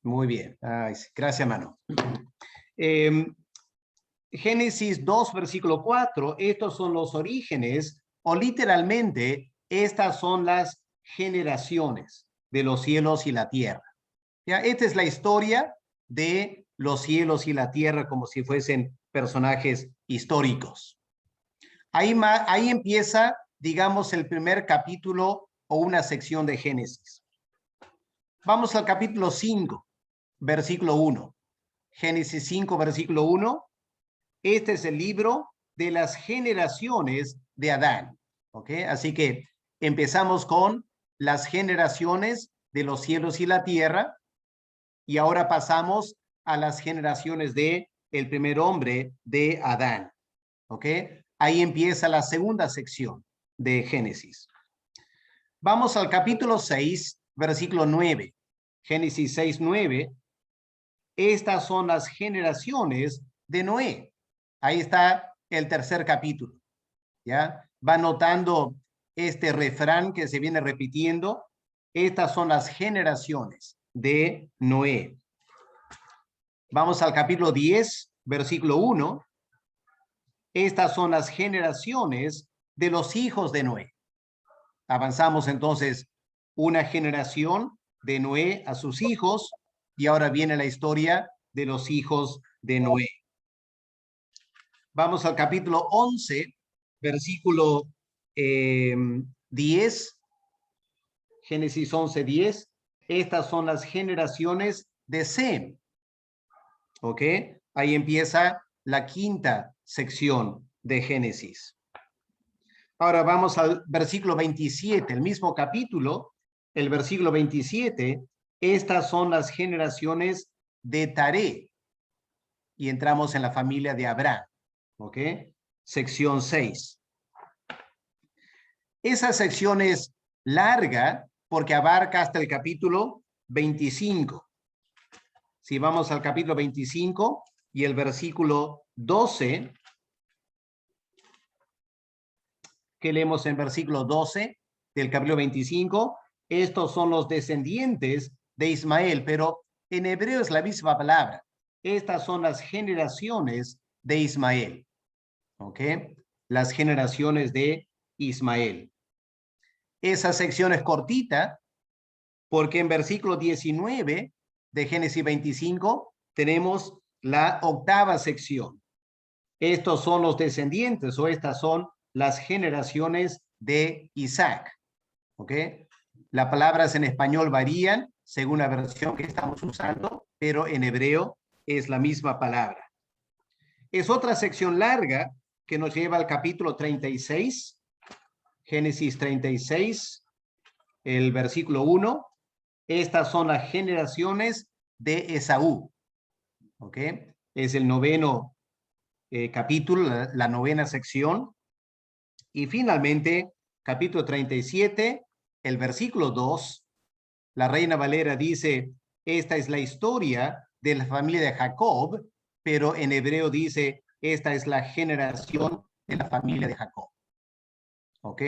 Muy bien. Ay, sí. Gracias, mano. Em, Génesis 2, versículo 4, estos son los orígenes, o literalmente, estas son las generaciones de los cielos y la tierra. ¿Ya? Esta es la historia de los cielos y la tierra como si fuesen personajes históricos. Ahí empieza, digamos, el primer capítulo o una sección de Génesis. Vamos al capítulo 5, versículo 1. Génesis 5, versículo 1. Este es el libro de las generaciones de Adán. ¿Ok? Así que empezamos con las generaciones de los cielos y la tierra. Y ahora pasamos a las generaciones de el primer hombre de Adán. ¿Ok? Ahí empieza la segunda sección de Génesis. Vamos al capítulo 6, versículo 9. Génesis 6, 9. Estas son las generaciones de Noé. Ahí está el tercer capítulo. ¿Ya? Va notando este refrán que se viene repitiendo. Estas son las generaciones de Noé. Vamos al capítulo 10, versículo 1. Estas son las generaciones de los hijos de Noé. Avanzamos entonces una generación de Noé a sus hijos y ahora viene la historia de los hijos de Noé. Vamos al capítulo 11, versículo 10. Génesis 11, 10. Estas son las generaciones de Sem. ¿Ok? Ahí empieza la quinta sección de Génesis. Ahora vamos al versículo 27, el mismo capítulo, el versículo 27. Estas son las generaciones de Taré. Y entramos en la familia de Abraham. ¿Ok? Sección 6. Esa sección es larga porque abarca hasta el capítulo 25. Si vamos al capítulo 25 y el versículo 12, ¿qué leemos en versículo 12 del capítulo 25? Estos son los descendientes de Ismael, pero en hebreo es la misma palabra. Estas son las generaciones de Ismael. ¿Ok? Las generaciones de Ismael. Esa sección es cortita porque en versículo 19 de Génesis 25 tenemos la octava sección. Estos son los descendientes o estas son las generaciones de Isaac. ¿Ok? Las palabras en español varían según la versión que estamos usando, pero en hebreo es la misma palabra. Es otra sección larga que nos lleva al capítulo 36, Génesis 36, el versículo 1. Estas son las generaciones de Esaú. ¿Ok? Es el noveno capítulo, la novena sección. Y finalmente, capítulo 37, el versículo 2, la Reina Valera dice, esta es la historia de la familia de Jacob, pero en hebreo dice, esta es la generación de la familia de Jacob. ¿Ok?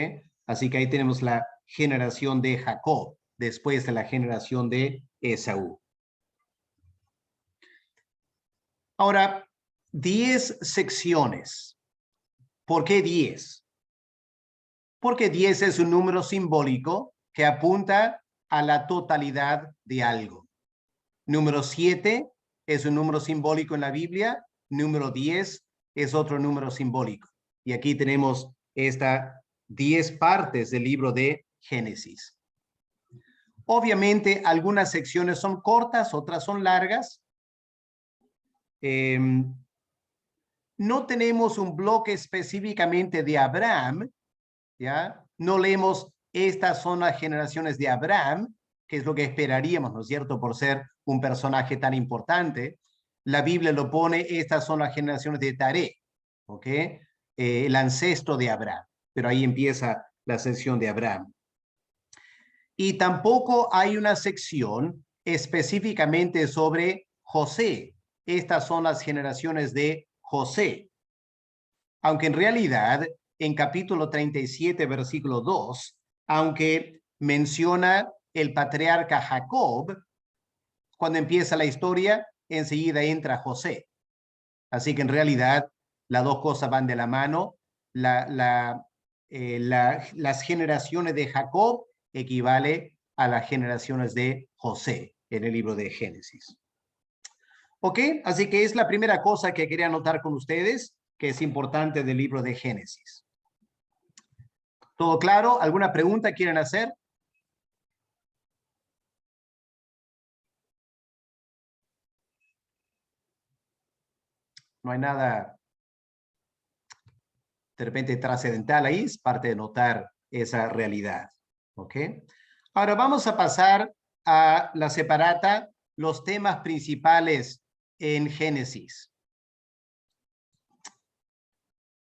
Así que ahí tenemos la generación de Jacob, después de la generación de Esaú. Ahora, 10 secciones. ¿Por qué 10? Porque 10 es un número simbólico que apunta a la totalidad de algo. Número 7 es un número simbólico en la Biblia. Número 10 es otro número simbólico. Y aquí tenemos estas 10 partes del libro de Génesis. Obviamente, algunas secciones son cortas, otras son largas. No tenemos un bloque específicamente de Abraham, ¿ya? No leemos estas son las generaciones de Abraham, que es lo que esperaríamos, ¿no es cierto?, por ser un personaje tan importante. La Biblia lo pone, estas son las generaciones de Taré, ¿ok? El ancestro de Abraham, pero ahí empieza la sección de Abraham. Y tampoco hay una sección específicamente sobre José. Estas son las generaciones de José. Aunque en realidad, en capítulo 37, versículo 2, aunque menciona el patriarca Jacob, cuando empieza la historia, enseguida entra José. Así que en realidad las dos cosas van de la mano. Las generaciones de Jacob equivale a las generaciones de José en el libro de Génesis. ¿Ok? Así que es la primera cosa que quería anotar con ustedes, que es importante del libro de Génesis. ¿Todo claro? ¿Alguna pregunta quieren hacer? No hay nada de repente trascendental ahí, es parte de notar esa realidad. ¿Ok? Ahora vamos a pasar a la separata, los temas principales en Génesis.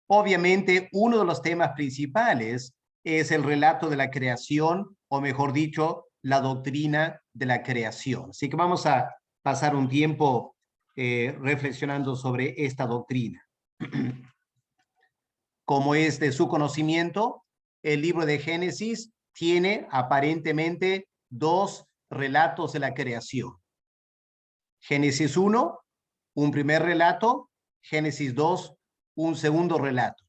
Obviamente, uno de los temas principales es el relato de la creación, o mejor dicho, la doctrina de la creación. Así que vamos a pasar un tiempo reflexionando sobre esta doctrina. Como es de su conocimiento, el libro de Génesis tiene aparentemente dos relatos de la creación. Génesis 1, un primer relato, Génesis 2, un segundo relato.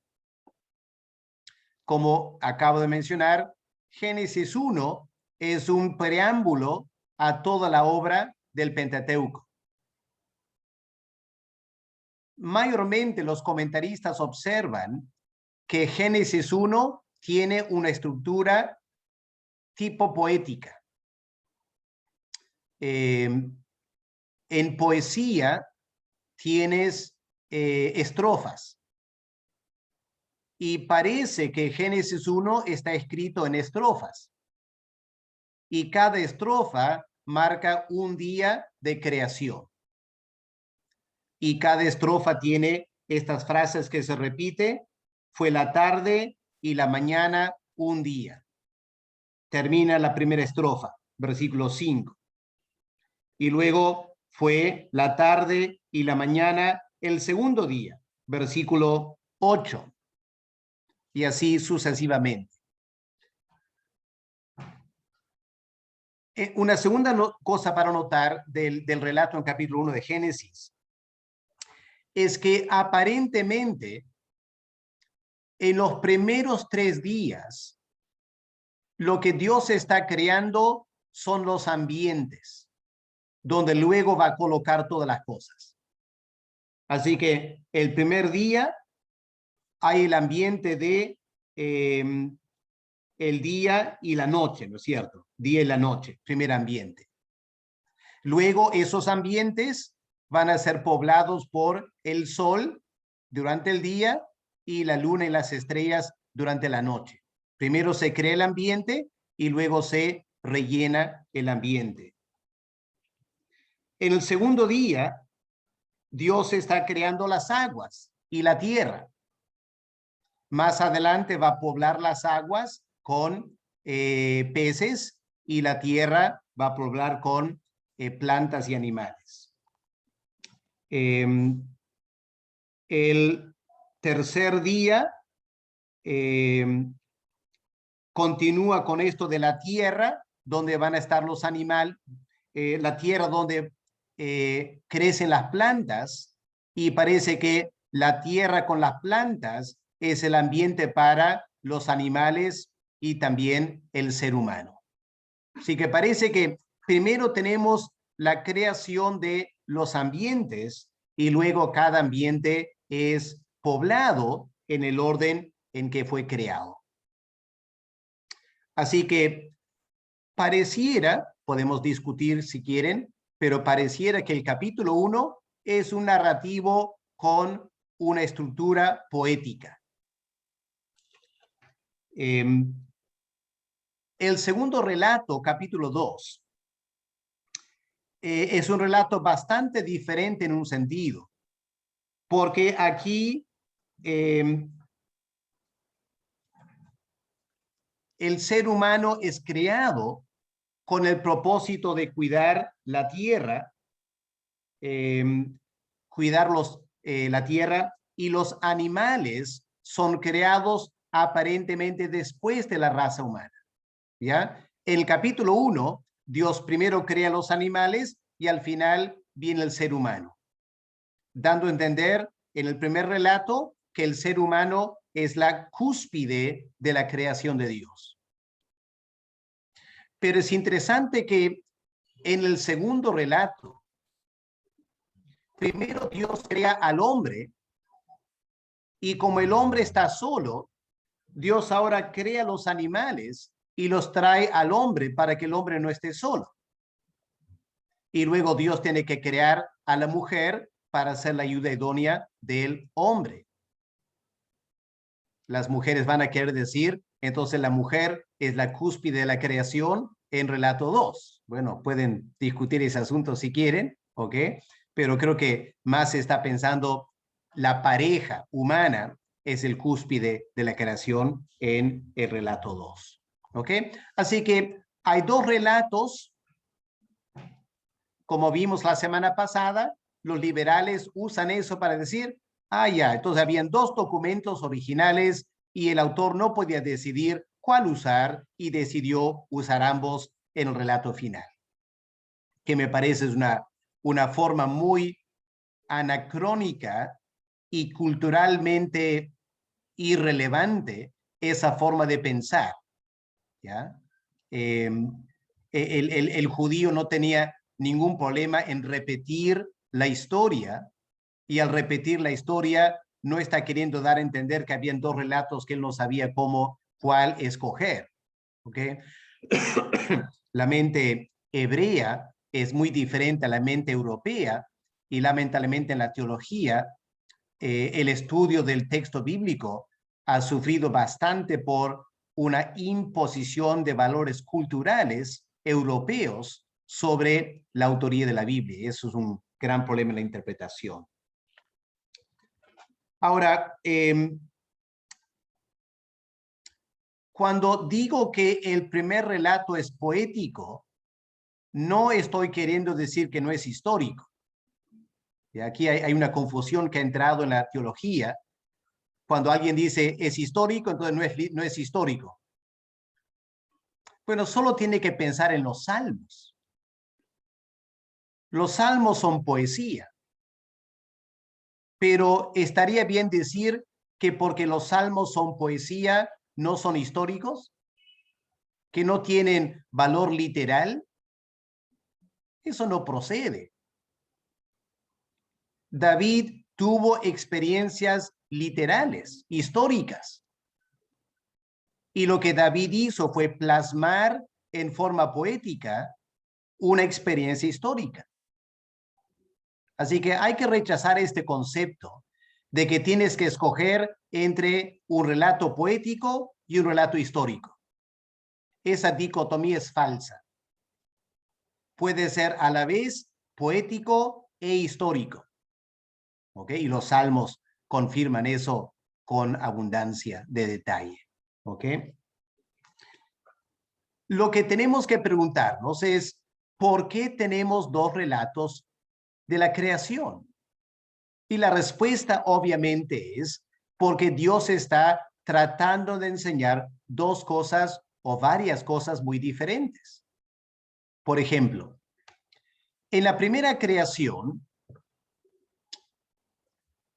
Como acabo de mencionar, Génesis 1 es un preámbulo a toda la obra del Pentateuco. Mayormente los comentaristas observan que Génesis 1 tiene una estructura tipo poética. En poesía tienes estrofas. Y parece que Génesis 1 está escrito en estrofas. Y cada estrofa marca un día de creación. Y cada estrofa tiene estas frases que se repite. Fue la tarde y la mañana un día. Termina la primera estrofa, versículo 5. Y luego fue la tarde y la mañana el segundo día, versículo 8. Y así sucesivamente. Una segunda cosa para notar del relato en capítulo 1 de Génesis es que aparentemente en los primeros 3 días lo que Dios está creando son los ambientes donde luego va a colocar todas las cosas. Así que el primer día hay el ambiente de el día y la noche, ¿no es cierto? Día y la noche, primer ambiente. Luego esos ambientes van a ser poblados por el sol durante el día y la luna y las estrellas durante la noche. Primero se crea el ambiente y luego se rellena el ambiente. En el segundo día, Dios está creando las aguas y la tierra. Más adelante va a poblar las aguas con peces y la tierra va a poblar con plantas y animales. El tercer día continúa con esto de la tierra, donde van a estar los animales, la tierra donde crecen las plantas, y parece que la tierra con las plantas es el ambiente para los animales y también el ser humano. Así que parece que primero tenemos la creación de los ambientes y luego cada ambiente es poblado en el orden en que fue creado. Así que pareciera, podemos discutir si quieren, pero pareciera que el capítulo 1 es un narrativo con una estructura poética. El segundo relato, capítulo 2, es un relato bastante diferente en un sentido, porque aquí el ser humano es creado con el propósito de cuidar la tierra, cuidar la tierra, y los animales son creados aparentemente después de la raza humana. ¿Ya? En el capítulo 1, Dios primero crea los animales y al final viene el ser humano, dando a entender en el primer relato que el ser humano es la cúspide de la creación de Dios. Pero es interesante que en el segundo relato, primero Dios crea al hombre y como el hombre está solo, Dios ahora crea los animales y los trae al hombre para que el hombre no esté solo. Y luego Dios tiene que crear a la mujer para ser la ayuda idónea del hombre. Las mujeres van a querer decir, entonces la mujer es la cúspide de la creación en relato 2. Bueno, pueden discutir ese asunto si quieren, ¿ok? Pero creo que más se está pensando la pareja humana es el cúspide de la creación en el relato 2, ¿ok? Así que hay dos relatos, como vimos la semana pasada, los liberales usan eso para decir, ya, entonces habían dos documentos originales y el autor no podía decidir cuál usar y decidió usar ambos en el relato final, que me parece es una forma muy anacrónica y culturalmente irrelevante esa forma de pensar, ¿ya? El judío no tenía ningún problema en repetir la historia y al repetir la historia no está queriendo dar a entender que habían dos relatos que él no sabía cuál escoger, ¿ok? La mente hebrea es muy diferente a la mente europea y lamentablemente en la teología el estudio del texto bíblico ha sufrido bastante por una imposición de valores culturales europeos sobre la autoría de la Biblia. Eso es un gran problema en la interpretación. Ahora, cuando digo que el primer relato es poético, no estoy queriendo decir que no es histórico. Y aquí hay una confusión que ha entrado en la teología. Cuando alguien dice es histórico, entonces no es histórico. Bueno, solo tiene que pensar en los salmos. Los salmos son poesía. Pero estaría bien decir que porque los salmos son poesía, no son históricos, que no tienen valor literal. Eso no procede. David tuvo experiencias literales, históricas. Y lo que David hizo fue plasmar en forma poética una experiencia histórica. Así que hay que rechazar este concepto de que tienes que escoger entre un relato poético y un relato histórico. Esa dicotomía es falsa. Puede ser a la vez poético e histórico. ¿Ok? Y los salmos confirman eso con abundancia de detalle. ¿Ok? Lo que tenemos que preguntarnos es, ¿por qué tenemos dos relatos de la creación? Y la respuesta obviamente es porque Dios está tratando de enseñar dos cosas o varias cosas muy diferentes. Por ejemplo, en la primera creación,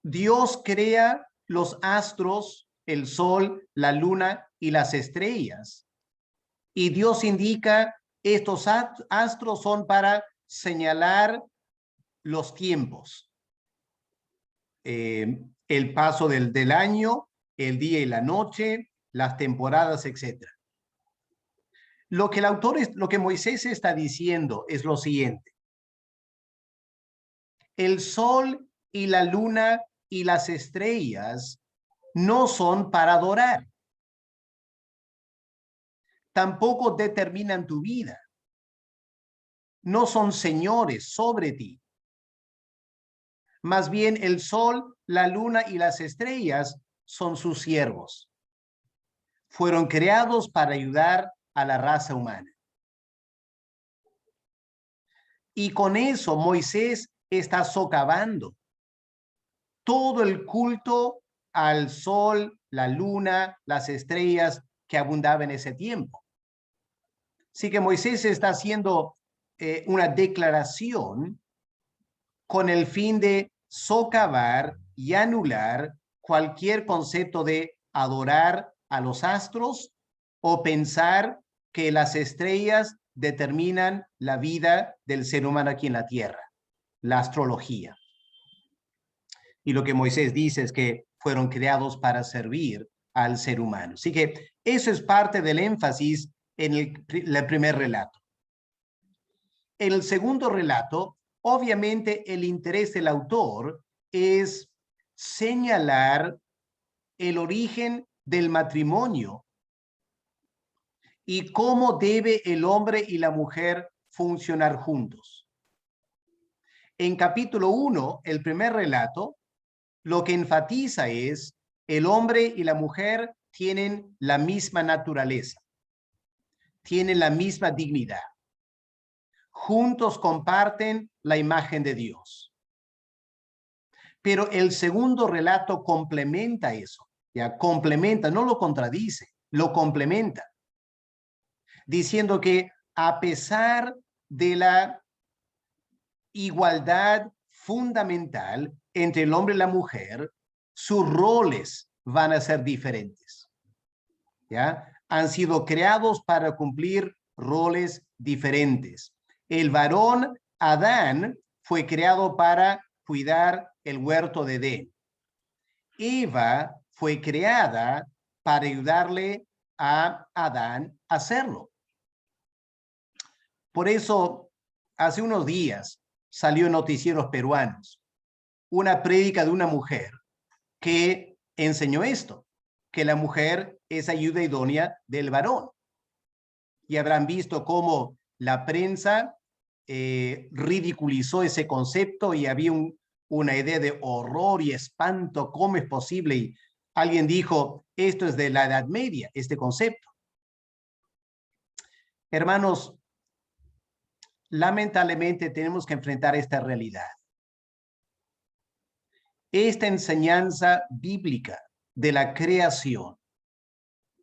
Dios crea los astros, el sol, la luna y las estrellas. Y Dios indica, estos astros son para señalar los tiempos. El paso del año, el día y la noche, las temporadas, etc. Lo que Moisés está diciendo es lo siguiente. El sol y la luna y las estrellas no son para adorar. Tampoco determinan tu vida. No son señores sobre ti. Más bien el sol, la luna y las estrellas son sus siervos. Fueron creados para ayudar a la raza humana. Y con eso Moisés está socavando todo el culto al sol, la luna, las estrellas que abundaba en ese tiempo. Así que Moisés está haciendo una declaración con el fin de socavar y anular cualquier concepto de adorar a los astros o pensar que las estrellas determinan la vida del ser humano aquí en la tierra, la astrología. Y lo que Moisés dice es que fueron creados para servir al ser humano. Así que eso es parte del énfasis en el primer relato. En el segundo relato, obviamente el interés del autor es señalar el origen del matrimonio y cómo debe el hombre y la mujer funcionar juntos. En capítulo 1, el primer relato, lo que enfatiza es el hombre y la mujer tienen la misma naturaleza, tienen la misma dignidad. Juntos comparten la imagen de Dios. Pero el segundo relato complementa eso, ya complementa, no lo contradice, lo complementa, diciendo que a pesar de la igualdad fundamental entre el hombre y la mujer, sus roles van a ser diferentes. ¿Ya? Han sido creados para cumplir roles diferentes. El varón Adán fue creado para cuidar el huerto de Edén. Eva fue creada para ayudarle a Adán a hacerlo. Por eso, hace unos días salió en noticieros peruanos una prédica de una mujer que enseñó esto, que la mujer es ayuda idónea del varón. Y habrán visto cómo la prensa ridiculizó ese concepto y había una idea de horror y espanto, ¿cómo es posible? Y alguien dijo, esto es de la Edad Media, este concepto. Hermanos, lamentablemente tenemos que enfrentar esta realidad. Esta enseñanza bíblica de la creación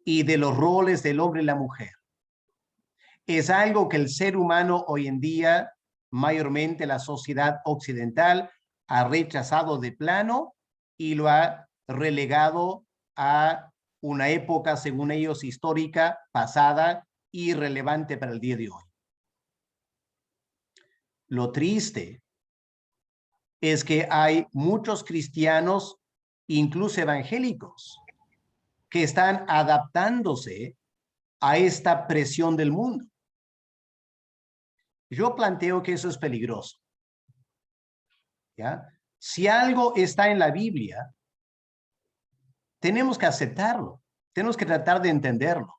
y de los roles del hombre y la mujer es algo que el ser humano hoy en día, mayormente la sociedad occidental, ha rechazado de plano y lo ha relegado a una época, según ellos, histórica, pasada, irrelevante para el día de hoy. Lo triste es que hay muchos cristianos, incluso evangélicos, que están adaptándose a esta presión del mundo. Yo planteo que eso es peligroso. ¿Ya? Si algo está en la Biblia, tenemos que aceptarlo, tenemos que tratar de entenderlo.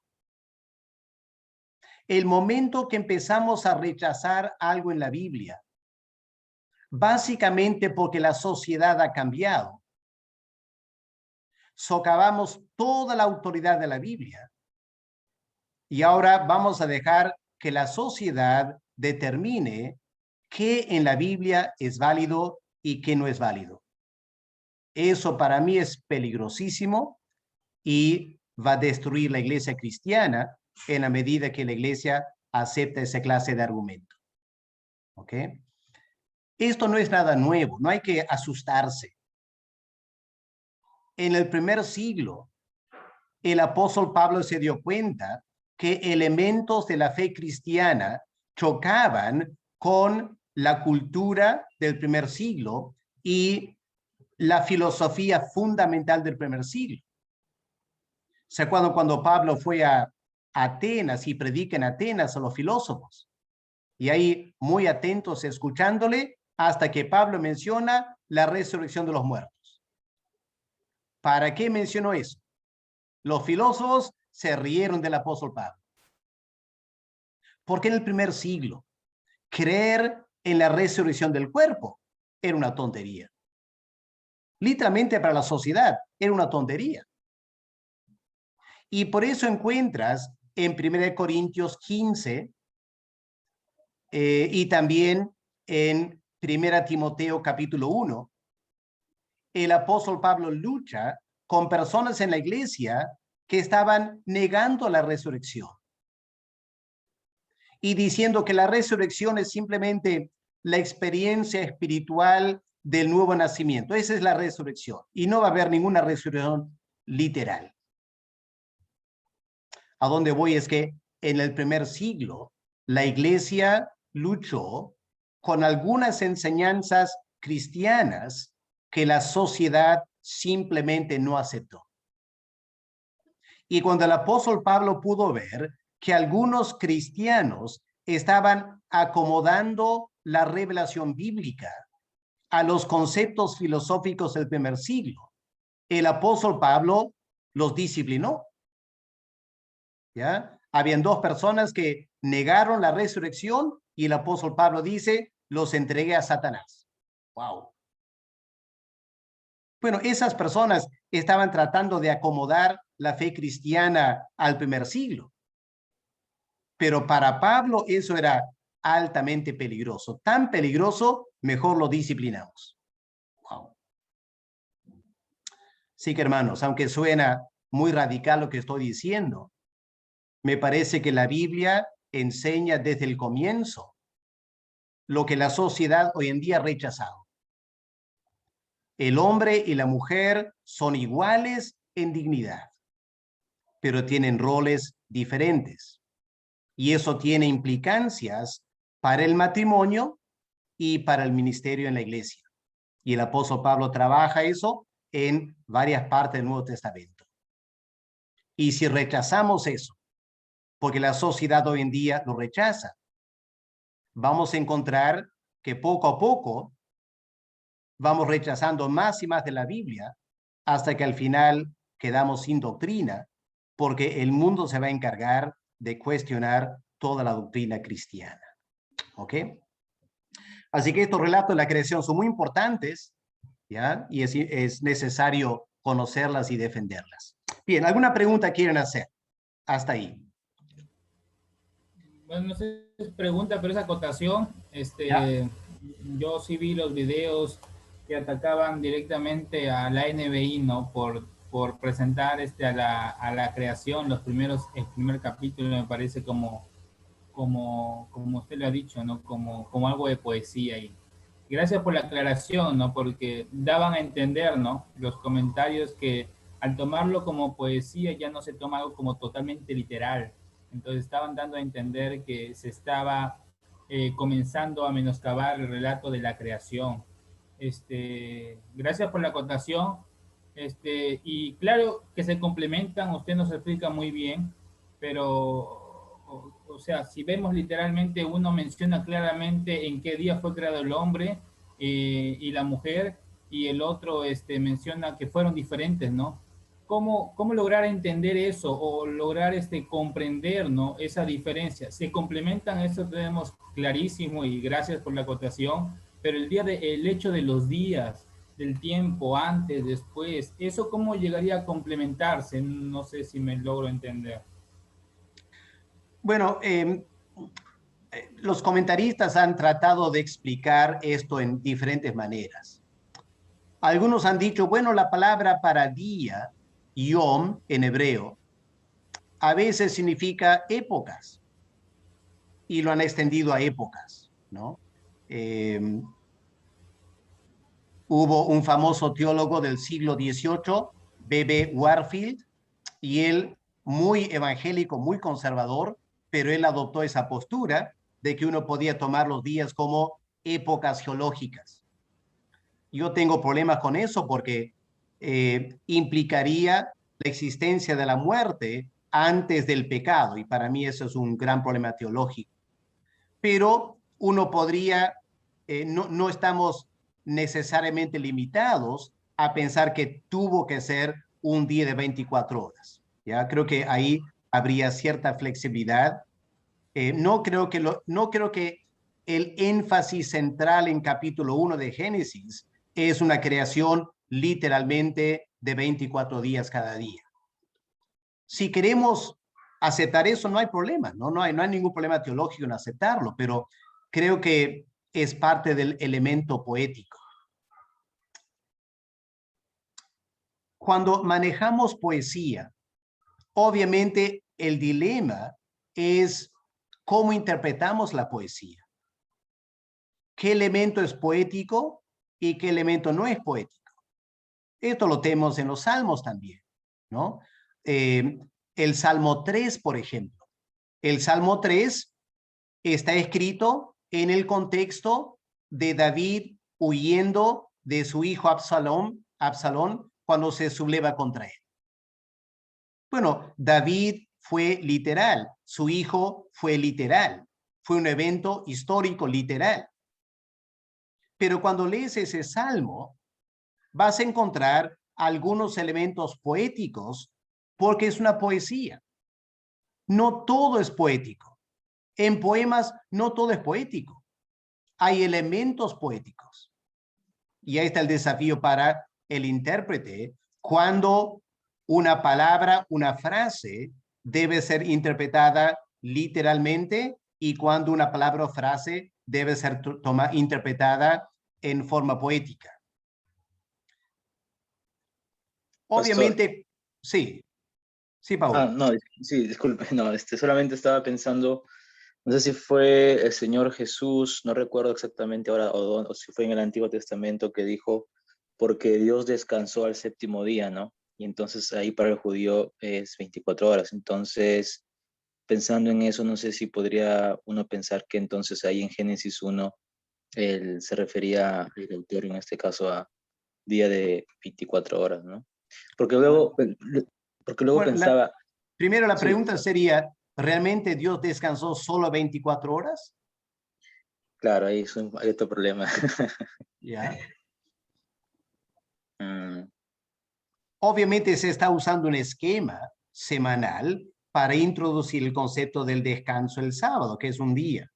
El momento que empezamos a rechazar algo en la Biblia, básicamente porque la sociedad ha cambiado, socavamos toda la autoridad de la Biblia y ahora vamos a dejar que la sociedad determine qué en la Biblia es válido y qué no es válido. Eso para mí es peligrosísimo y va a destruir la iglesia cristiana en la medida que la iglesia acepta esa clase de argumento. ¿Ok? Esto no es nada nuevo, no hay que asustarse. En el primer siglo, el apóstol Pablo se dio cuenta que elementos de la fe cristiana chocaban con la cultura del primer siglo y la filosofía fundamental del primer siglo. ¿Se acuerdan cuando Pablo fue a Atenas y predica en Atenas a los filósofos? Y ahí muy atentos escuchándole hasta que Pablo menciona la resurrección de los muertos. ¿Para qué mencionó eso? Los filósofos se rieron del apóstol Pablo. Porque en el primer siglo, creer en la resurrección del cuerpo era una tontería. Literalmente para la sociedad era una tontería. Y por eso encuentras en 1 Corintios 15 y también en 1 Timoteo capítulo 1, el apóstol Pablo lucha con personas en la iglesia que estaban negando la resurrección. y diciendo que la resurrección es simplemente la experiencia espiritual del nuevo nacimiento. Esa es la resurrección y no va a haber ninguna resurrección literal. A dónde voy es que en el primer siglo la iglesia luchó con algunas enseñanzas cristianas que la sociedad simplemente no aceptó. Y cuando el apóstol Pablo pudo ver que algunos cristianos estaban acomodando la revelación bíblica a los conceptos filosóficos del primer siglo, el apóstol Pablo los disciplinó. ¿Ya? Habían dos personas que negaron la resurrección y el apóstol Pablo dice, los entregué a Satanás. ¡Wow! Bueno, esas personas estaban tratando de acomodar la fe cristiana al primer siglo. Pero para Pablo eso era altamente peligroso. Tan peligroso, mejor lo disciplinamos. Wow. Sí que hermanos, aunque suena muy radical lo que estoy diciendo, me parece que la Biblia enseña desde el comienzo lo que la sociedad hoy en día ha rechazado. El hombre y la mujer son iguales en dignidad, pero tienen roles diferentes. Y eso tiene implicancias para el matrimonio y para el ministerio en la iglesia. Y el apóstol Pablo trabaja eso en varias partes del Nuevo Testamento. Y si rechazamos eso, porque la sociedad hoy en día lo rechaza, vamos a encontrar que poco a poco vamos rechazando más y más de la Biblia hasta que al final quedamos sin doctrina, porque el mundo se va a encargar de cuestionar toda la doctrina cristiana. ¿Ok? Así que estos relatos de la creación son muy importantes, ¿ya? Y es necesario conocerlas y defenderlas. Bien, ¿alguna pregunta quieren hacer? Hasta ahí. Bueno, no sé si es pregunta, pero es acotación. ¿Ya? Yo sí vi los videos que atacaban directamente a la NBI, ¿no? Por presentar a la creación, el primer capítulo me parece como usted lo ha dicho, ¿no? Como algo de poesía. Y gracias por la aclaración, ¿no? Porque daban a entender, ¿no? Los comentarios que al tomarlo como poesía ya no se toma algo como totalmente literal. Entonces estaban dando a entender que se estaba comenzando a menoscabar el relato de la creación. Gracias por la acotación. Y claro que se complementan, usted nos explica muy bien, pero o sea, si vemos literalmente, uno menciona claramente en qué día fue creado el hombre y la mujer, y el otro menciona que fueron diferentes, ¿no? ¿Cómo lograr entender eso o lograr comprender, ¿no? Esa diferencia? Se complementan, eso tenemos clarísimo y gracias por la acotación, pero el hecho de los días, del tiempo, antes, después, ¿eso cómo llegaría a complementarse? No sé si me logro entender. Bueno, los comentaristas han tratado de explicar esto en diferentes maneras. Algunos han dicho, bueno, la palabra para día, yom en hebreo, a veces significa épocas y lo han extendido a épocas, ¿no? Eh, Hubo un famoso teólogo del siglo XVIII, B.B. Warfield, y él, muy evangélico, muy conservador, pero él adoptó esa postura de que uno podía tomar los días como épocas geológicas. Yo tengo problemas con eso porque implicaría la existencia de la muerte antes del pecado, y para mí eso es un gran problema teológico. Pero uno podría, no estamos necesariamente limitados a pensar que tuvo que ser un día de 24 horas. ¿Ya? Creo que ahí habría cierta flexibilidad. No creo que el énfasis central en capítulo 1 de Génesis es una creación literalmente de 24 días cada día. Si queremos aceptar eso, no hay problema, no hay ningún problema teológico en aceptarlo, pero creo que es parte del elemento poético. Cuando manejamos poesía, obviamente el dilema es cómo interpretamos la poesía. ¿Qué elemento es poético y qué elemento no es poético? Esto lo tenemos en los salmos también, ¿no? El Salmo 3, por ejemplo. El Salmo 3 está escrito en el contexto de David huyendo de su hijo Absalón cuando se subleva contra él. Bueno, David fue literal, su hijo fue literal, fue un evento histórico literal. Pero cuando lees ese salmo, vas a encontrar algunos elementos poéticos porque es una poesía. No todo es poético. En poemas no todo es poético. Hay elementos poéticos. Y ahí está el desafío para el intérprete cuando una palabra, una frase debe ser interpretada literalmente y cuando una palabra o frase debe ser interpretada en forma poética. Pastor. Obviamente, sí. Sí, Paul. No, sí, disculpe, no, solamente estaba pensando, no sé si fue el Señor Jesús, no recuerdo exactamente ahora, o si fue en el Antiguo Testamento que dijo, porque Dios descansó al séptimo día, ¿no? Y entonces ahí para el judío es 24 horas. Entonces, pensando en eso, no sé si podría uno pensar que entonces ahí en Génesis 1, él se refería, el autor en este caso, a día de 24 horas, ¿no? Porque luego Bueno, pensaba, primero la sí, pregunta sería, ¿realmente Dios descansó solo 24 horas? claro, ahí hay otro problema. Ya. Mm, Obviamente se está usando un esquema semanal para introducir el concepto del descanso el sábado, que es un día.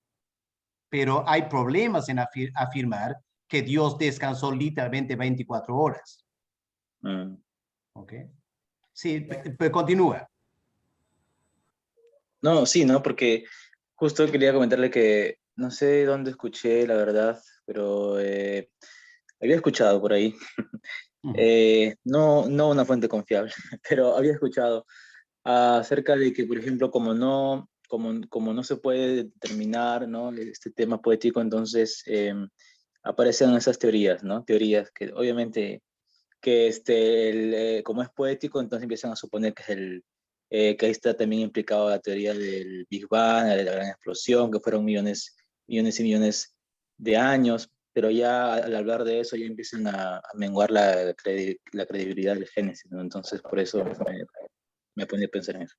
Pero hay problemas en afirmar que Dios descansó literalmente 24 horas. mm. ¿Ok? Sí, pero continúa. No, sí, ¿no? Porque justo quería comentarle que no sé dónde escuché, la verdad, pero había escuchado por ahí, no una fuente confiable, pero había escuchado acerca de que, por ejemplo, como no se puede determinar, ¿no? Este tema poético, entonces aparecen esas teorías, ¿no? Teorías que obviamente que como es poético, entonces empiezan a suponer que que ahí está también implicado la teoría del Big Bang, de la gran explosión, que fueron millones, millones y millones de años, pero ya al hablar de eso ya empiezan a menguar la credibilidad del Génesis, ¿no? Entonces por eso me pone a pensar en eso.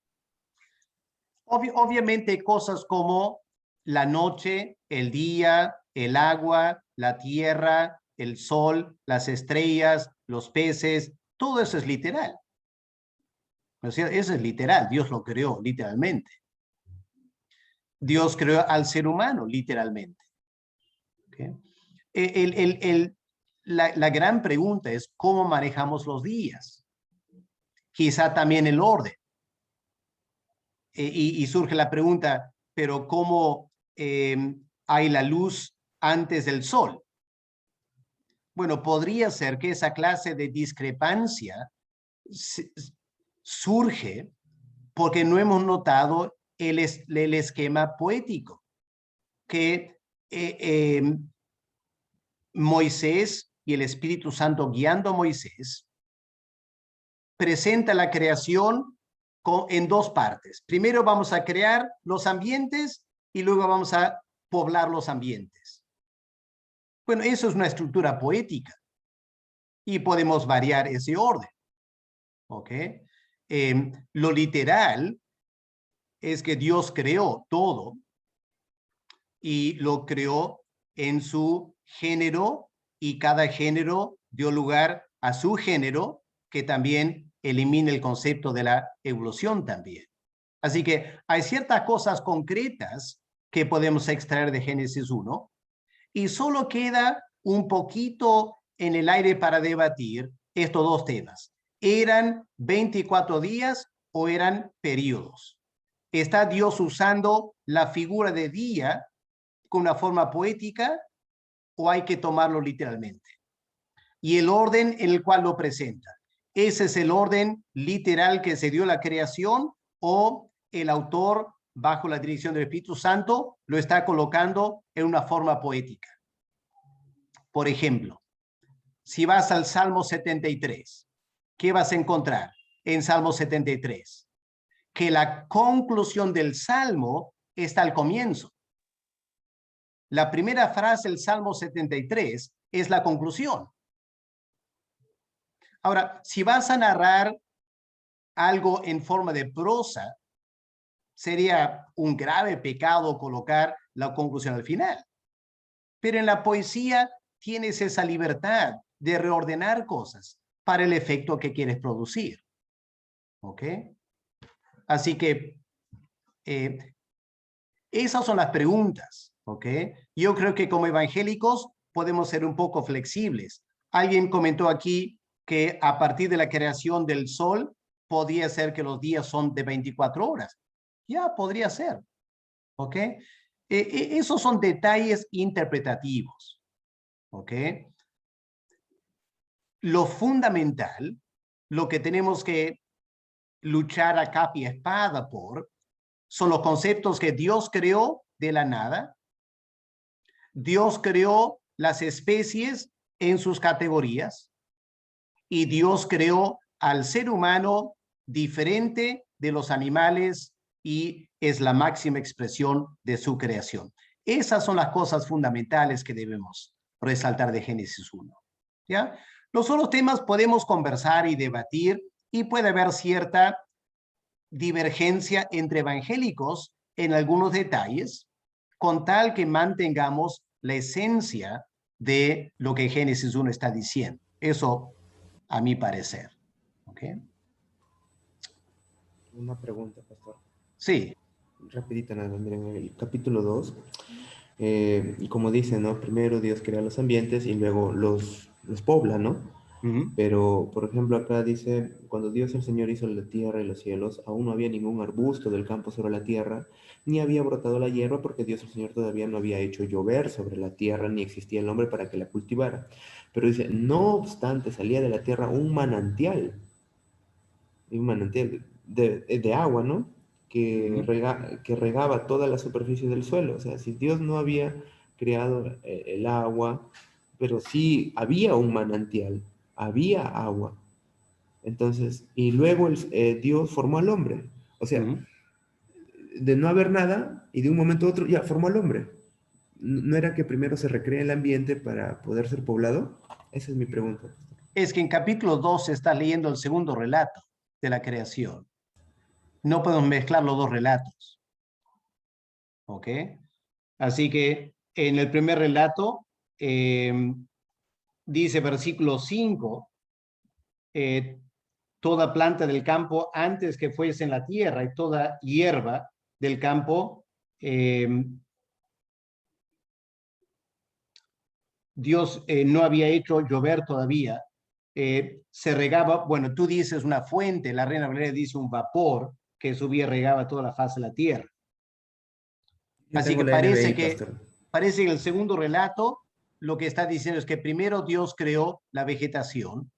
Obviamente cosas como la noche, el día, el agua, la tierra, el sol, las estrellas, los peces, todo eso es literal. O sea, eso es literal, Dios lo creó literalmente. Dios creó al ser humano literalmente. ¿Okay? La gran pregunta es cómo manejamos los días. Quizá también el orden. Y surge la pregunta, pero ¿cómo hay la luz antes del sol? Bueno, podría ser que esa clase de discrepancia surge porque no hemos notado el esquema poético que Moisés y el Espíritu Santo guiando a Moisés presenta la creación en dos partes. Primero vamos a crear los ambientes y luego vamos a poblar los ambientes. Bueno, eso es una estructura poética y podemos variar ese orden. ¿Ok? Lo literal es que Dios creó todo y lo creó en su género y cada género dio lugar a su género que también elimina el concepto de la evolución también. Así que hay ciertas cosas concretas que podemos extraer de Génesis 1 y solo queda un poquito en el aire para debatir estos dos temas. ¿Eran 24 días o eran periodos? ¿Está Dios usando la figura de día con una forma poética o hay que tomarlo literalmente? Y el orden en el cual lo presenta. ¿Ese es el orden literal que se dio la creación o el autor bajo la dirección del Espíritu Santo, lo está colocando en una forma poética. Por ejemplo, si vas al Salmo 73, ¿qué vas a encontrar en Salmo 73? Que la conclusión del Salmo está al comienzo. La primera frase del Salmo 73 es la conclusión. Ahora, si vas a narrar algo en forma de prosa, sería un grave pecado colocar la conclusión al final. Pero en la poesía tienes esa libertad de reordenar cosas para el efecto que quieres producir. ¿Ok? Así que esas son las preguntas. ¿Ok? Yo creo que como evangélicos podemos ser un poco flexibles. Alguien comentó aquí que a partir de la creación del sol podría ser que los días son de 24 horas. Ya podría ser. ¿Ok? Esos son detalles interpretativos. ¿Ok? Lo fundamental, lo que tenemos que luchar a capa y espada por, son los conceptos que Dios creó de la nada. Dios creó las especies en sus categorías y Dios creó al ser humano diferente de los animales y es la máxima expresión de su creación. Esas son las cosas fundamentales que debemos resaltar de Génesis 1. ¿Ya? Los otros temas podemos conversar y debatir y puede haber cierta divergencia entre evangélicos en algunos detalles, con tal que mantengamos la esencia de lo que Génesis 1 está diciendo. Eso, a mi parecer. ¿Ok? Una pregunta, pastor. Sí. Rapidito nada, miren, en el capítulo 2, como dice, ¿no? Primero Dios crea los ambientes y luego los pobla, ¿no? Pero, por ejemplo, acá dice, cuando Dios el Señor hizo la tierra y los cielos, aún no había ningún arbusto del campo sobre la tierra, ni había brotado la hierba, porque Dios el Señor todavía no había hecho llover sobre la tierra, ni existía el hombre para que la cultivara. Pero dice, no obstante, salía de la tierra un manantial de agua, ¿no? Que regaba toda la superficie del suelo. O sea, si Dios no había creado el agua, pero sí había un manantial, había agua. Entonces, y luego Dios formó al hombre. O sea, de no haber nada y de un momento a otro ya formó al hombre. ¿No era que primero se recrea el ambiente para poder ser poblado? Esa es mi pregunta. Es que en capítulo 2 se está leyendo el segundo relato de la creación. No podemos mezclar los dos relatos. ¿Ok? Así que en el primer relato dice versículo 5, toda planta del campo antes que fuese en la tierra y toda hierba del campo, Dios no había hecho llover todavía, se regaba, bueno, tú dices una fuente, la Reina Valera dice un vapor que subía y regaba toda la faz de la tierra. Así que parece que el segundo relato lo que está diciendo es que primero Dios creó la vegetación.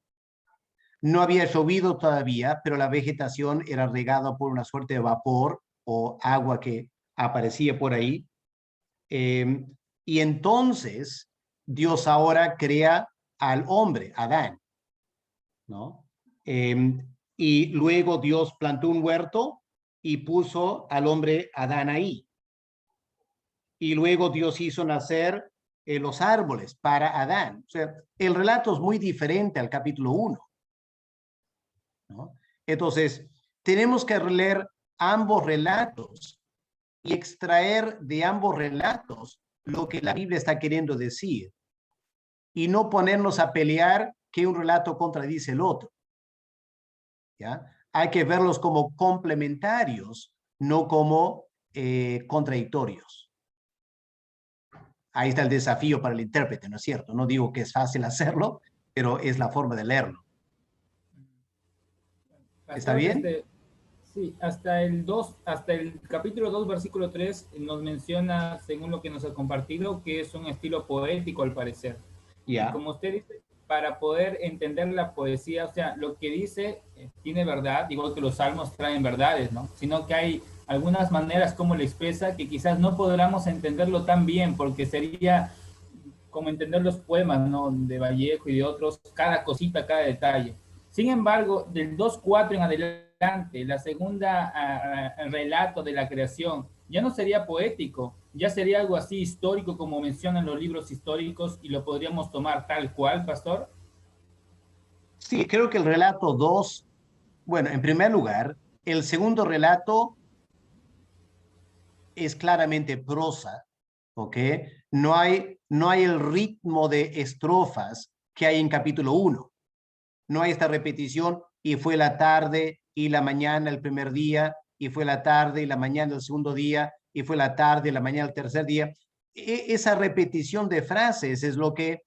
No había llovido todavía, pero la vegetación era regada por una suerte de vapor o agua que aparecía por ahí. Y entonces Dios ahora crea al hombre, Adán, ¿no? Y luego Dios plantó un huerto y puso al hombre Adán ahí. Y luego Dios hizo nacer los árboles para Adán. O sea, el relato es muy diferente al capítulo 1. ¿No? Entonces, tenemos que leer ambos relatos y extraer de ambos relatos lo que la Biblia está queriendo decir y no ponernos a pelear que un relato contradice el otro. ¿Ya? Hay que verlos como complementarios, no como contradictorios. Ahí está el desafío para el intérprete, ¿no es cierto? No digo que es fácil hacerlo, pero es la forma de leerlo. ¿Está bien? Sí, hasta el capítulo 2, versículo 3, nos menciona, según lo que nos ha compartido, que es un estilo poético al parecer. Yeah. Y como usted dice, para poder entender la poesía, o sea, lo que dice tiene verdad, igual que los salmos traen verdades, ¿no? Sino que hay algunas maneras como lo expresa que quizás no podamos entenderlo tan bien, porque sería como entender los poemas, ¿no?, de Vallejo y de otros, cada cosita, cada detalle. Sin embargo, del 2.4 en adelante, la segunda relato de la creación, ya no sería poético, ya sería algo así histórico como mencionan los libros históricos, y lo podríamos tomar tal cual, Pastor. Sí, creo que el relato 2, bueno, en primer lugar, el segundo relato es claramente prosa, ¿ok? No hay el ritmo de estrofas que hay en capítulo 1. No hay esta repetición, y fue la tarde y la mañana el primer día, y fue la tarde y la mañana el segundo día, y fue la tarde y la mañana el tercer día. Esa repetición de frases es lo que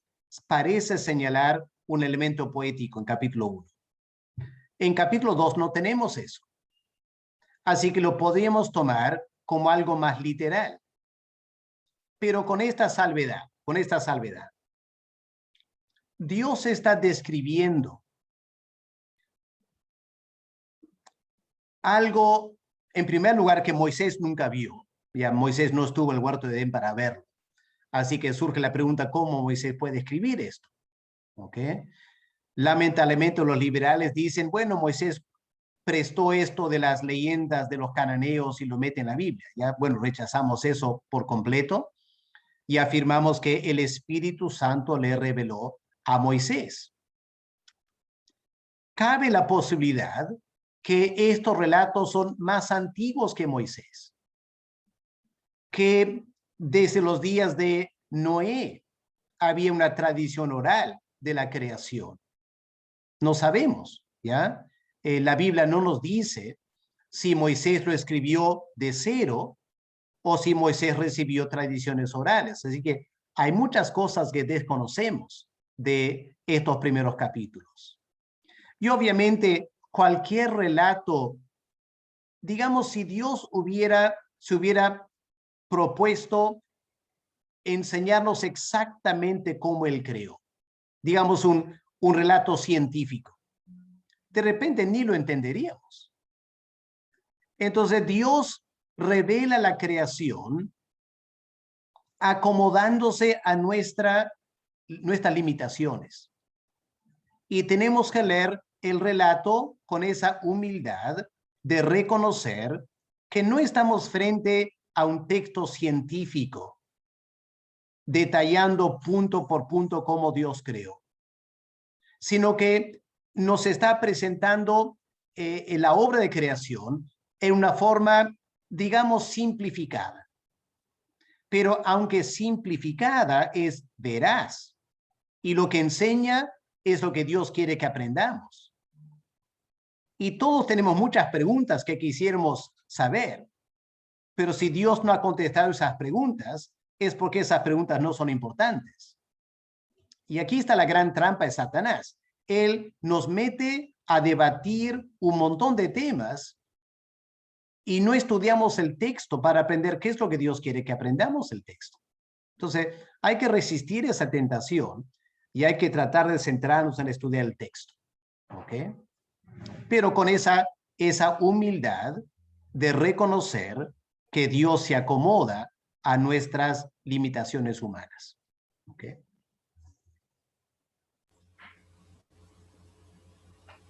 parece señalar un elemento poético en capítulo 1. En capítulo 2 no tenemos eso. Así que lo podríamos tomar como algo más literal. Pero con esta salvedad, Dios está describiendo algo, en primer lugar, que Moisés nunca vio. Ya Moisés no estuvo en el huerto de Edén para verlo. Así que surge la pregunta, ¿cómo Moisés puede escribir esto? ¿Ok? Lamentablemente los liberales dicen, bueno, Moisés prestó esto de las leyendas de los cananeos y lo mete en la Biblia. Ya, bueno, rechazamos eso por completo y afirmamos que el Espíritu Santo le reveló a Moisés. Cabe la posibilidad que estos relatos son más antiguos que Moisés, que desde los días de Noé había una tradición oral de la creación. No sabemos, ¿ya? La Biblia no nos dice si Moisés lo escribió de cero o si Moisés recibió tradiciones orales. Así que hay muchas cosas que desconocemos de estos primeros capítulos. Y obviamente cualquier relato, digamos, si Dios se hubiera propuesto enseñarnos exactamente cómo Él creó, digamos un relato científico, de repente ni lo entenderíamos. Entonces Dios revela la creación acomodándose a nuestras limitaciones. Y tenemos que leer el relato con esa humildad de reconocer que no estamos frente a un texto científico detallando punto por punto cómo Dios creó, sino que nos está presentando la obra de creación en una forma, digamos, simplificada. Pero aunque simplificada, es veraz. Y lo que enseña es lo que Dios quiere que aprendamos. Y todos tenemos muchas preguntas que quisiéramos saber. Pero si Dios no ha contestado esas preguntas, es porque esas preguntas no son importantes. Y aquí está la gran trampa de Satanás. Él nos mete a debatir un montón de temas y no estudiamos el texto para aprender qué es lo que Dios quiere que aprendamos el texto. Entonces, hay que resistir esa tentación y hay que tratar de centrarnos en estudiar el texto. ¿Ok? Pero con esa humildad de reconocer que Dios se acomoda a nuestras limitaciones humanas. ¿Ok?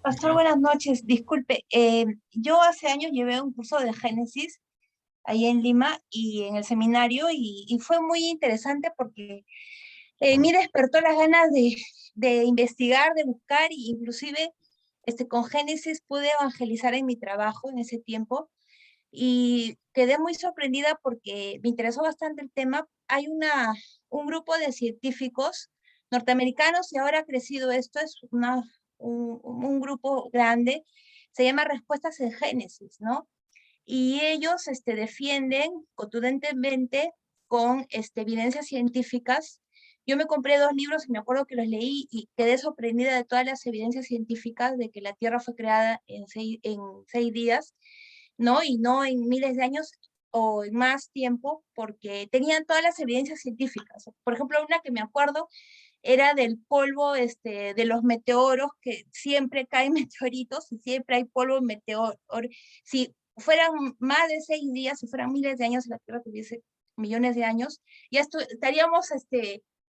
Pastor, buenas noches. Disculpe, yo hace años llevé un curso de Génesis ahí en Lima y en el seminario y fue muy interesante porque me despertó las ganas de investigar, de buscar, e inclusive con Génesis pude evangelizar en mi trabajo en ese tiempo y quedé muy sorprendida porque me interesó bastante el tema. Hay un grupo de científicos norteamericanos y ahora ha crecido esto, es un grupo grande, se llama Respuestas en Génesis, ¿no? Y ellos defienden contundentemente con evidencias científicas. Yo me compré 2 libros y me acuerdo que los leí y quedé sorprendida de todas las evidencias científicas de que la Tierra fue creada en 6 días, ¿no? Y no en miles de años o en más tiempo, porque tenían todas las evidencias científicas. Por ejemplo, una que me acuerdo era del polvo de los meteoros, que siempre caen meteoritos y siempre hay polvo meteor. Si fueran más de 6 días, si fueran miles de años, si la Tierra tuviese millones de años, ya estaríamos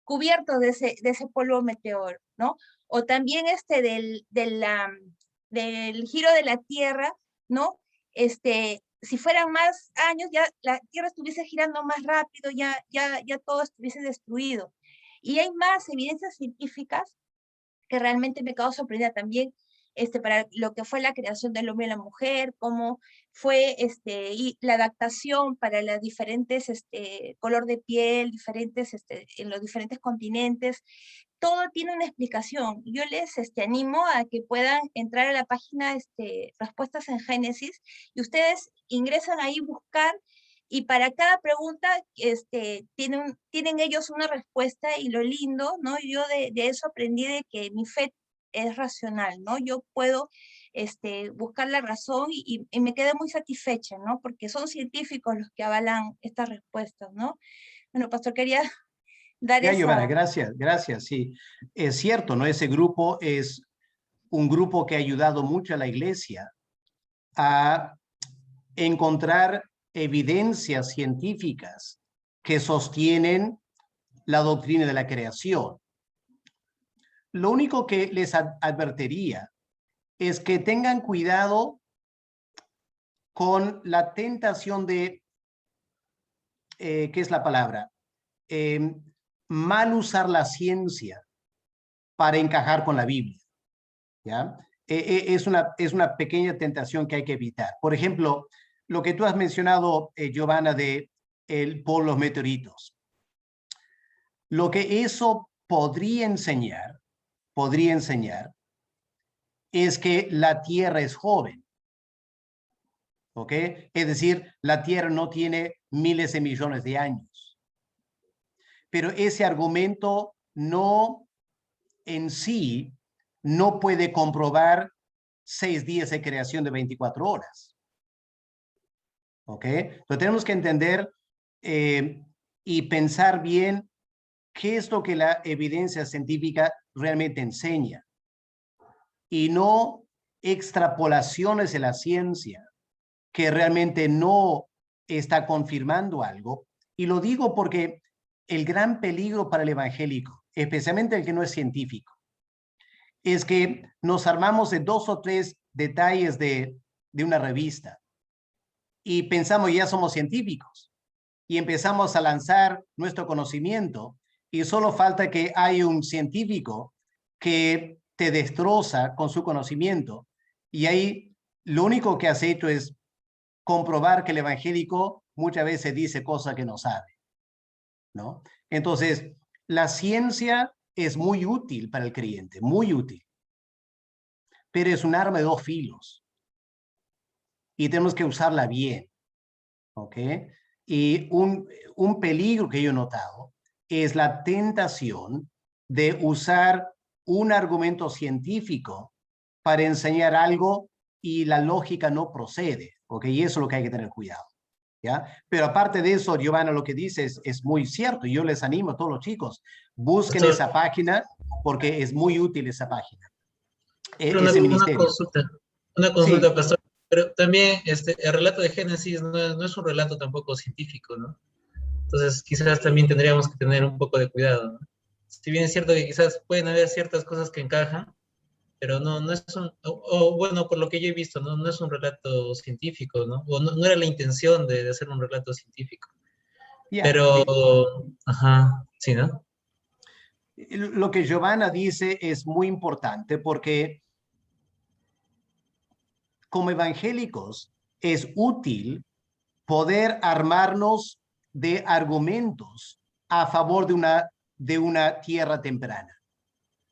cubiertos de ese polvo meteoro, ¿no? O también del giro de la Tierra, ¿no? Si fueran más años, ya la Tierra estuviese girando más rápido, ya todo estuviese destruido. Y hay más evidencias científicas que realmente me quedó sorprendida también, para lo que fue la creación del hombre y la mujer, cómo fue y la adaptación para las diferentes color de piel, diferentes en los diferentes continentes. Todo tiene una explicación. Yo les animo a que puedan entrar a la página Respuestas en Génesis, y ustedes ingresan ahí, buscar, y para cada pregunta tienen ellos una respuesta. Y lo lindo, ¿no? Yo de eso aprendí, de que mi fe es racional, ¿no? Yo puedo buscar la razón, y me quedé muy satisfecha, ¿no? Porque son científicos los que avalan estas respuestas, ¿no? Bueno, pastor, quería dar Ya, esa... Giovanna, gracias, sí. Es cierto, ¿no? Ese grupo es un grupo que ha ayudado mucho a la iglesia a encontrar evidencias científicas que sostienen la doctrina de la creación. Lo único que les advertiría es que tengan cuidado con la tentación de, ¿qué es la palabra? Mal usar la ciencia para encajar con la Biblia, ¿ya? Es una pequeña tentación que hay que evitar. Por ejemplo, lo que tú has mencionado, Giovanna, por los meteoritos. Lo que eso podría enseñar es que la Tierra es joven, ¿ok? Es decir, la Tierra no tiene miles de millones de años. Pero ese argumento no en sí no puede comprobar 6 días de creación de 24 horas. ¿Ok? Entonces tenemos que entender y pensar bien qué es lo que la evidencia científica realmente enseña, y no extrapolaciones de la ciencia que realmente no está confirmando algo. Y lo digo porque el gran peligro para el evangélico, especialmente el que no es científico, es que nos armamos de 2 o 3 detalles de una revista y pensamos ya somos científicos y empezamos a lanzar nuestro conocimiento, y solo falta que haya un científico que te destroza con su conocimiento, y ahí lo único que has hecho es comprobar que el evangélico muchas veces dice cosas que no sabe, ¿no? Entonces, la ciencia es muy útil para el creyente, muy útil, pero es un arma de 2 filos y tenemos que usarla bien, ¿ok? Y un peligro que yo he notado es la tentación de usar un argumento científico para enseñar algo y la lógica no procede, ¿ok? Y eso es lo que hay que tener cuidado, ¿ya? Pero aparte de eso, Giovanna, lo que dices es muy cierto. Yo les animo a todos los chicos, busquen Pastor, esa página porque es muy útil esa página, una ese ministerio. una Sí, consulta, pastor. Pero también el relato de Génesis no es un relato tampoco científico, ¿no? Entonces quizás también tendríamos que tener un poco de cuidado, ¿no? Si bien es cierto que quizás pueden haber ciertas cosas que encajan, pero no es bueno, por lo que yo he visto, no es un relato científico, ¿no? O no era la intención de hacer un relato científico. ya. Pero, ajá, sí, ¿no? Lo que Giovanna dice es muy importante porque como evangélicos es útil poder armarnos de argumentos a favor de una tierra temprana,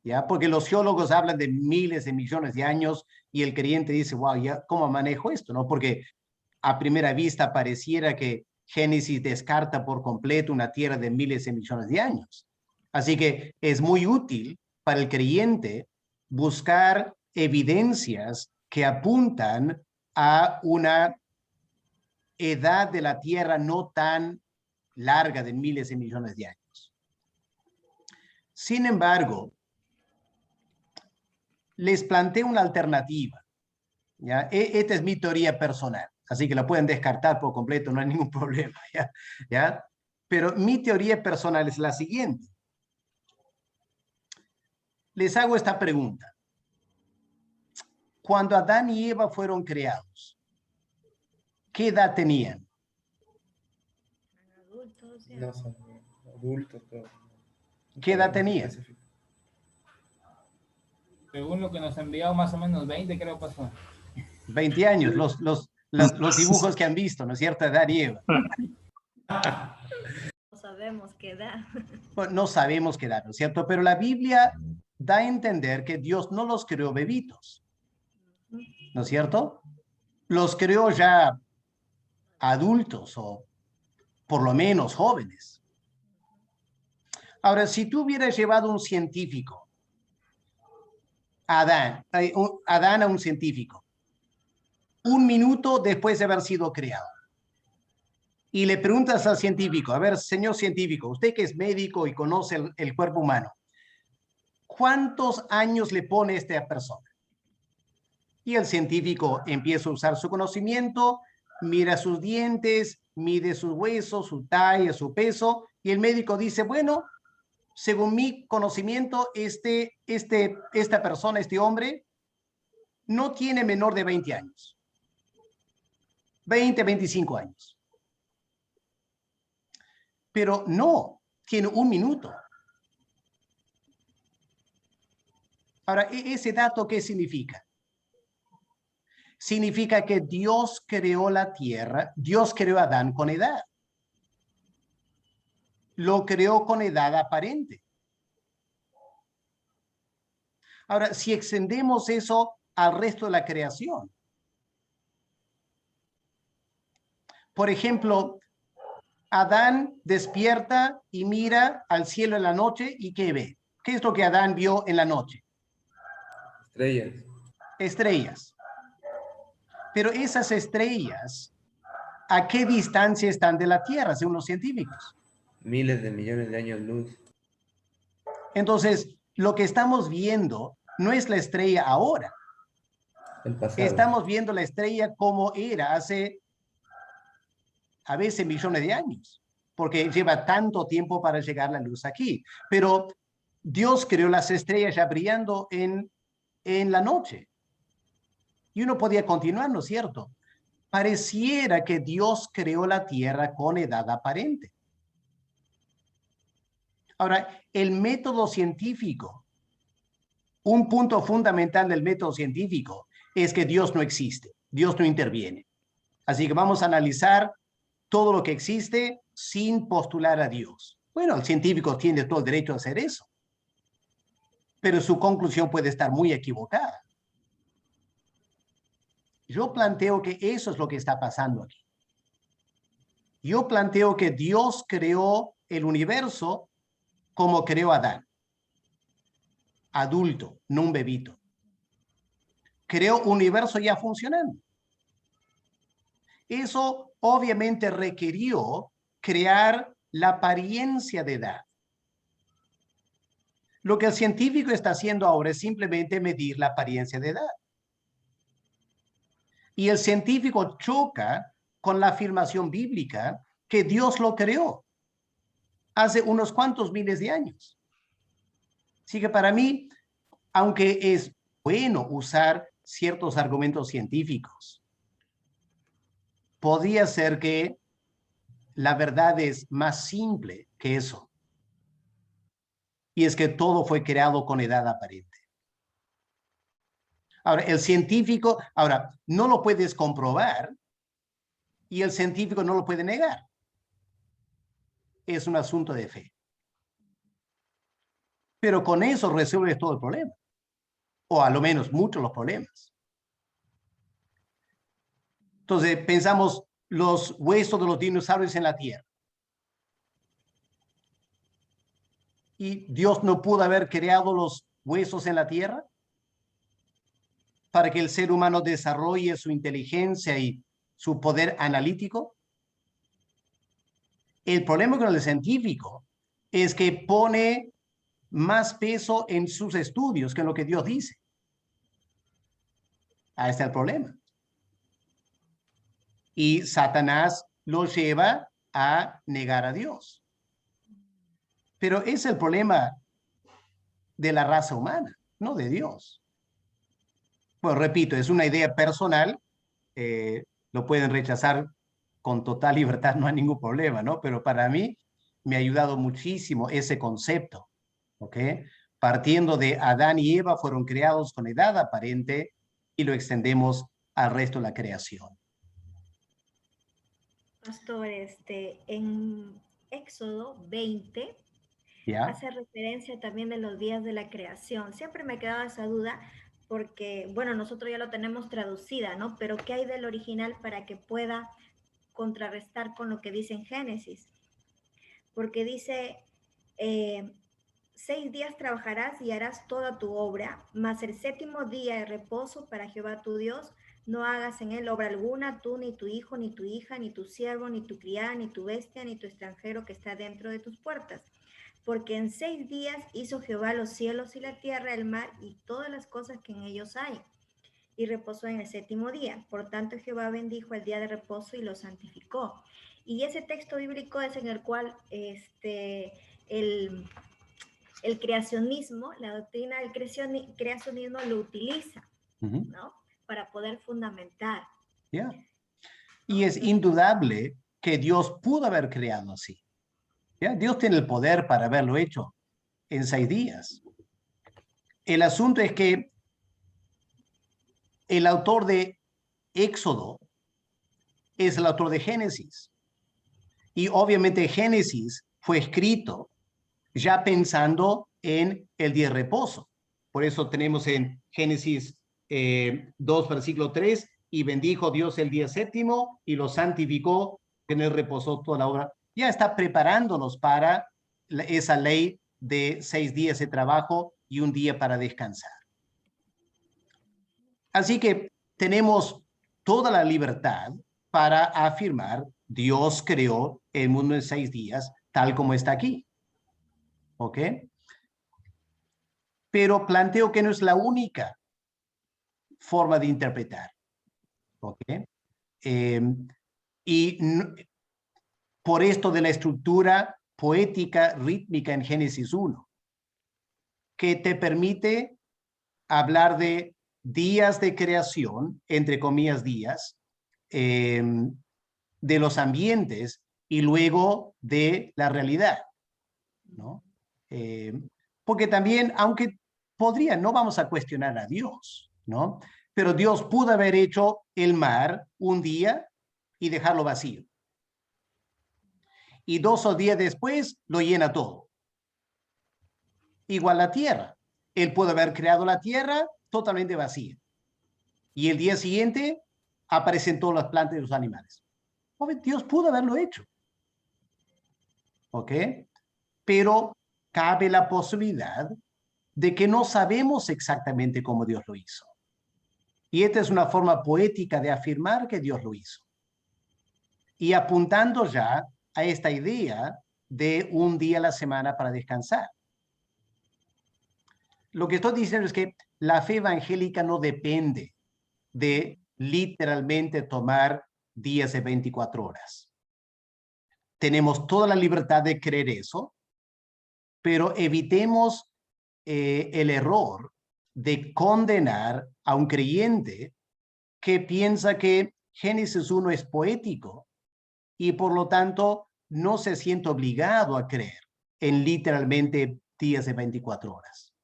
¿ya? Porque los geólogos hablan de miles de millones de años y el creyente dice, wow, ¿ya cómo manejo esto? ¿No? Porque a primera vista pareciera que Génesis descarta por completo una tierra de miles de millones de años. Así que es muy útil para el creyente buscar evidencias que apuntan a una edad de la Tierra no tan larga de miles de millones de años. Sin embargo, les planteo una alternativa, ¿ya? Esta es mi teoría personal. así que la pueden descartar por completo, no hay ningún problema, ¿ya? ¿Ya? Pero mi teoría personal es la siguiente. Les hago esta pregunta. Cuando Adán y Eva fueron creados, ¿qué edad tenían? Adultos, ya. No son adultos, pero... ¿Qué edad tenían? Según lo que nos ha enviado, más o menos 20, creo pasó. 20 años, los dibujos que han visto, ¿no es cierto? Adán y Eva. No sabemos qué edad. Bueno, no sabemos qué edad, ¿no es cierto? Pero la Biblia da a entender que Dios no los creó bebitos, ¿no es cierto? Los creó ya adultos o por lo menos jóvenes. Ahora, si tú hubieras llevado un científico, Adán a un científico, un minuto después de haber sido creado, y le preguntas al científico, a ver, señor científico, usted que es médico y conoce el cuerpo humano, ¿cuántos años le pone a esta persona? Y el científico empieza a usar su conocimiento, mira sus dientes, mide sus huesos, su talla, su peso, y el médico dice, bueno, según mi conocimiento, esta persona, este hombre, no tiene menor de 20 años. 20, 25 años. Pero no, tiene un minuto. Ahora, ¿ese dato qué significa? Significa que Dios creó la tierra, Dios creó a Adán con edad. Lo creó con edad aparente. Ahora, si extendemos eso al resto de la creación. Por ejemplo, Adán despierta y mira al cielo en la noche y ¿qué ve? ¿Qué es lo que Adán vio en la noche? Estrellas. Estrellas. Pero esas estrellas, ¿a qué distancia están de la Tierra, según los científicos? Miles de millones de años luz. Entonces, lo que estamos viendo no es la estrella ahora. El pasado. Estamos viendo la estrella como era hace, a veces, millones de años, porque lleva tanto tiempo para llegar la luz aquí. Pero Dios creó las estrellas ya brillando en la noche. Y uno podía continuar, ¿no es cierto? Pareciera que Dios creó la tierra con edad aparente. Ahora, el método científico, un punto fundamental del método científico es que Dios no existe, Dios no interviene. Así que vamos a analizar todo lo que existe sin postular a Dios. Bueno, el científico tiene todo el derecho a hacer eso, pero su conclusión puede estar muy equivocada. Yo planteo que eso es lo que está pasando aquí. Yo planteo que Dios creó el universo como creó a Adán. Adulto, no un bebito. Creó un universo ya funcionando. Eso obviamente requirió crear la apariencia de edad. Lo que el científico está haciendo ahora es simplemente medir la apariencia de edad. Y el científico choca con la afirmación bíblica que Dios lo creó hace unos cuantos miles de años. Así que para mí, aunque es bueno usar ciertos argumentos científicos, podría ser que la verdad es más simple que eso. Y es que todo fue creado con edad aparente. Ahora, el científico, no lo puedes comprobar y el científico no lo puede negar. Es un asunto de fe. Pero con eso resuelves todo el problema. O a lo menos muchos los problemas. Entonces, pensamos los huesos de los dinosaurios en la Tierra. ¿Y Dios no pudo haber creado los huesos en la Tierra para que el ser humano desarrolle su inteligencia y su poder analítico? El problema con el científico es que pone más peso en sus estudios que en lo que Dios dice. Ahí está el problema. y Satanás lo lleva a negar a Dios. Pero es el problema de la raza humana, no de Dios. Bueno, repito, es una idea personal, lo pueden rechazar con total libertad, no hay ningún problema, ¿no? Pero para mí me ha ayudado muchísimo ese concepto, ¿ok? Partiendo de Adán y Eva fueron creados con edad aparente y lo extendemos al resto de la creación. Pastor, en Éxodo 20 ¿Ya? hace referencia también de los días de la creación. Siempre me quedaba esa duda porque, bueno, nosotros ya lo tenemos traducida, ¿no? Pero ¿qué hay del original para que pueda contrarrestar con lo que dice en Génesis? Porque dice, 6 días trabajarás y harás toda tu obra, mas el séptimo día de reposo para Jehová tu Dios. No hagas en él obra alguna, tú, ni tu hijo, ni tu hija, ni tu siervo, ni tu criada, ni tu bestia, ni tu extranjero que está dentro de tus puertas. Porque en 6 días hizo Jehová los cielos y la tierra, el mar y todas las cosas que en ellos hay. Y reposó en el séptimo día. Por tanto, Jehová bendijo el día de reposo y lo santificó. Y ese texto bíblico es en el cual el creacionismo, la doctrina del creacionismo lo utiliza, ¿no? Para poder fundamentar. Yeah. Y es indudable que Dios pudo haber creado así. ¿Ya? Dios tiene el poder para haberlo hecho en 6 días. El asunto es que el autor de Éxodo es el autor de Génesis. Y obviamente Génesis fue escrito ya pensando en el día de reposo. Por eso tenemos en Génesis 2, versículo 3, y bendijo Dios el día séptimo y lo santificó, que en él reposó toda la obra. Ya está preparándonos para esa ley de 6 días de trabajo y un día para descansar. Así que tenemos toda la libertad para afirmar Dios creó el mundo en 6 días, tal como está aquí. ¿Ok? Pero planteo que no es la única forma de interpretar. ¿Ok? Y por esto de la estructura poética rítmica en Génesis 1, que te permite hablar de días de creación, entre comillas días, de los ambientes y luego de la realidad, ¿no? Porque también, aunque podría, no vamos a cuestionar a Dios, ¿no? Pero Dios pudo haber hecho el mar un día y dejarlo vacío. Y 2 días después lo llena todo. Igual la tierra. Él pudo haber creado la tierra totalmente vacía. Y el día siguiente aparecen todas las plantas y los animales. Dios pudo haberlo hecho. ¿Ok? Pero cabe la posibilidad de que no sabemos exactamente cómo Dios lo hizo. Y esta es una forma poética de afirmar que Dios lo hizo. Y apuntando ya a esta idea de un día a la semana para descansar. Lo que estoy diciendo es que la fe evangélica no depende de literalmente tomar días de 24 horas. Tenemos toda la libertad de creer eso, pero evitemos el error de condenar a un creyente que piensa que Génesis 1 es poético y por lo tanto no se siente obligado a creer en literalmente días de 24 horas.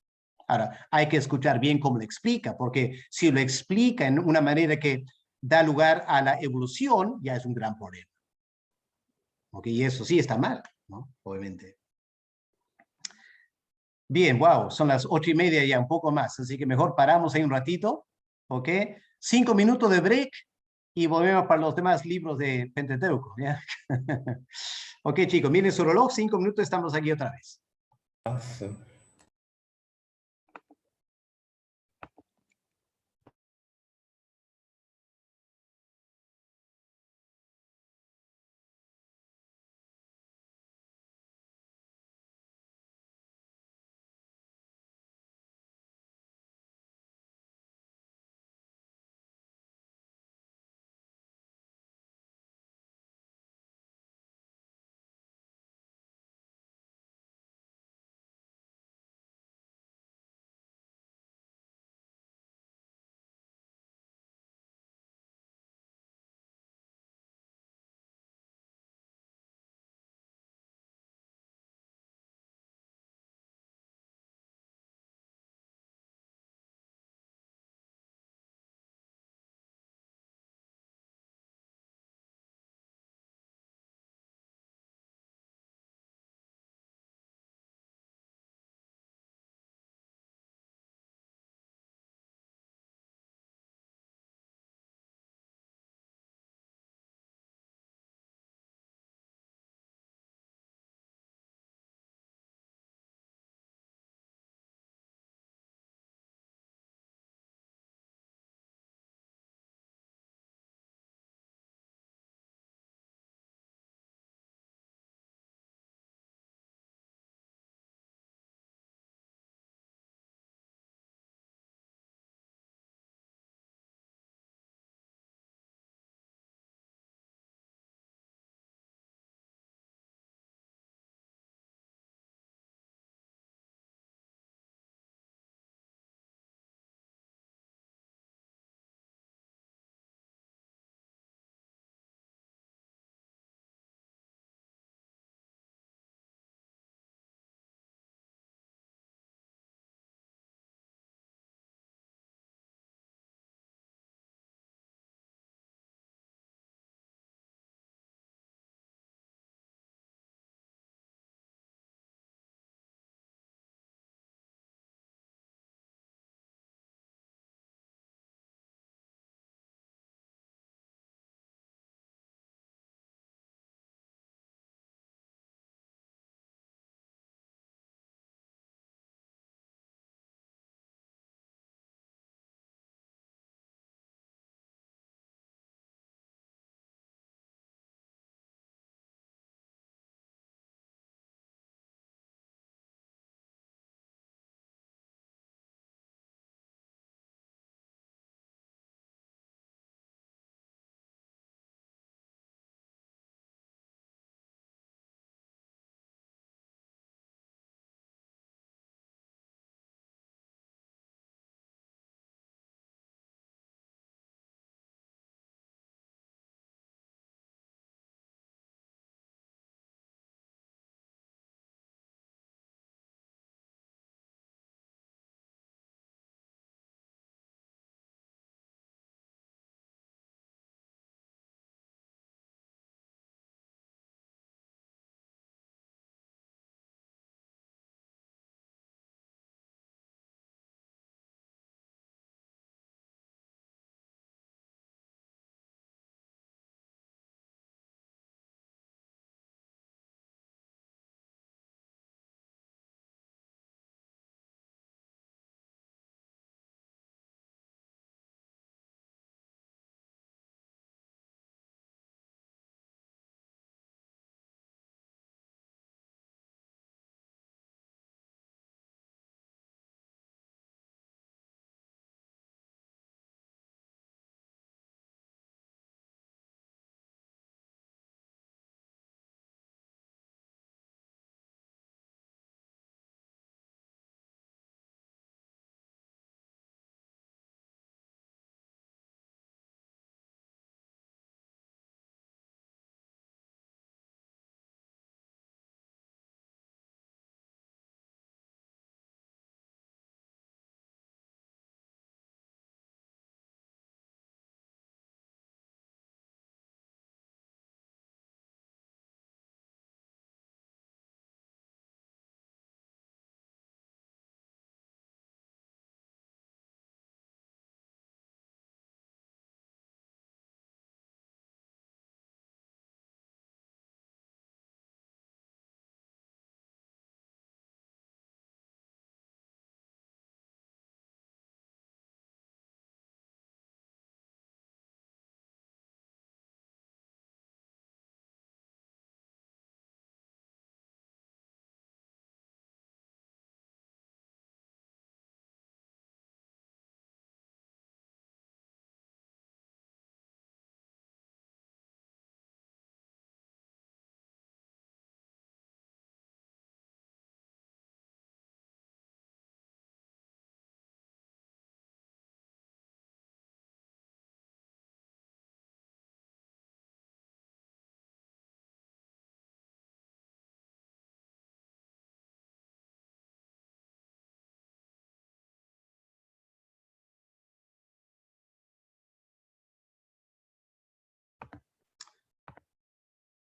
Ahora, hay que escuchar bien cómo lo explica, porque si lo explica en una manera que da lugar a la evolución, ya es un gran problema. ¿Ok? Y eso sí está mal, ¿no? Obviamente. Bien, wow, son las 8:30 ya, un poco más, así que mejor paramos ahí un ratito, ¿ok? 5 minutos de break y volvemos para los demás libros de Pentateuco, ¿ya? Ok, chicos, miren su reloj, 5 minutos, estamos aquí otra vez. Awesome.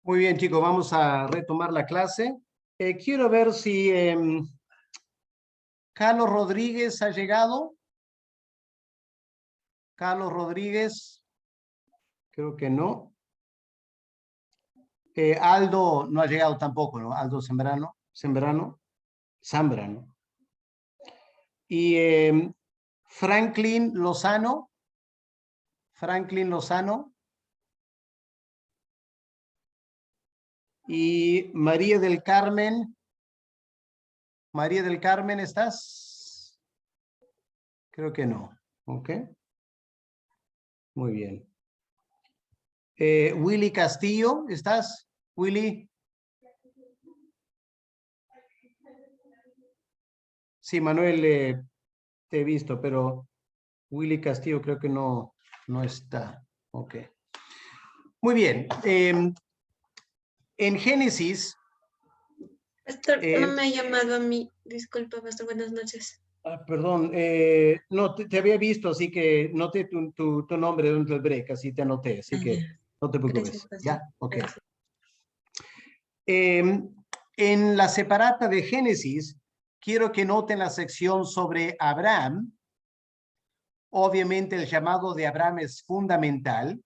Muy bien, chicos, vamos a retomar la clase. Quiero ver si Carlos Rodríguez ha llegado. Carlos Rodríguez, creo que no. Aldo no ha llegado tampoco, ¿no? Aldo Zambrano. Y Franklin Lozano. Y María del Carmen. María del Carmen, ¿estás? Creo que no. Ok. Muy bien. Willy Castillo, ¿estás? Willy. Sí, Manuel, te he visto, pero Willy Castillo creo que no está. Ok. Muy bien. En Génesis. Pastor, no me ha llamado a mí. Disculpa, pastor, buenas noches. Perdón, no, te había visto, así que noté tu nombre dentro del break, así te anoté, así que no te preocupes. Gracias, pastor. Ya, ok. Gracias. En la separata de Génesis, quiero que noten la sección sobre Abraham. Obviamente el llamado de Abraham es fundamental.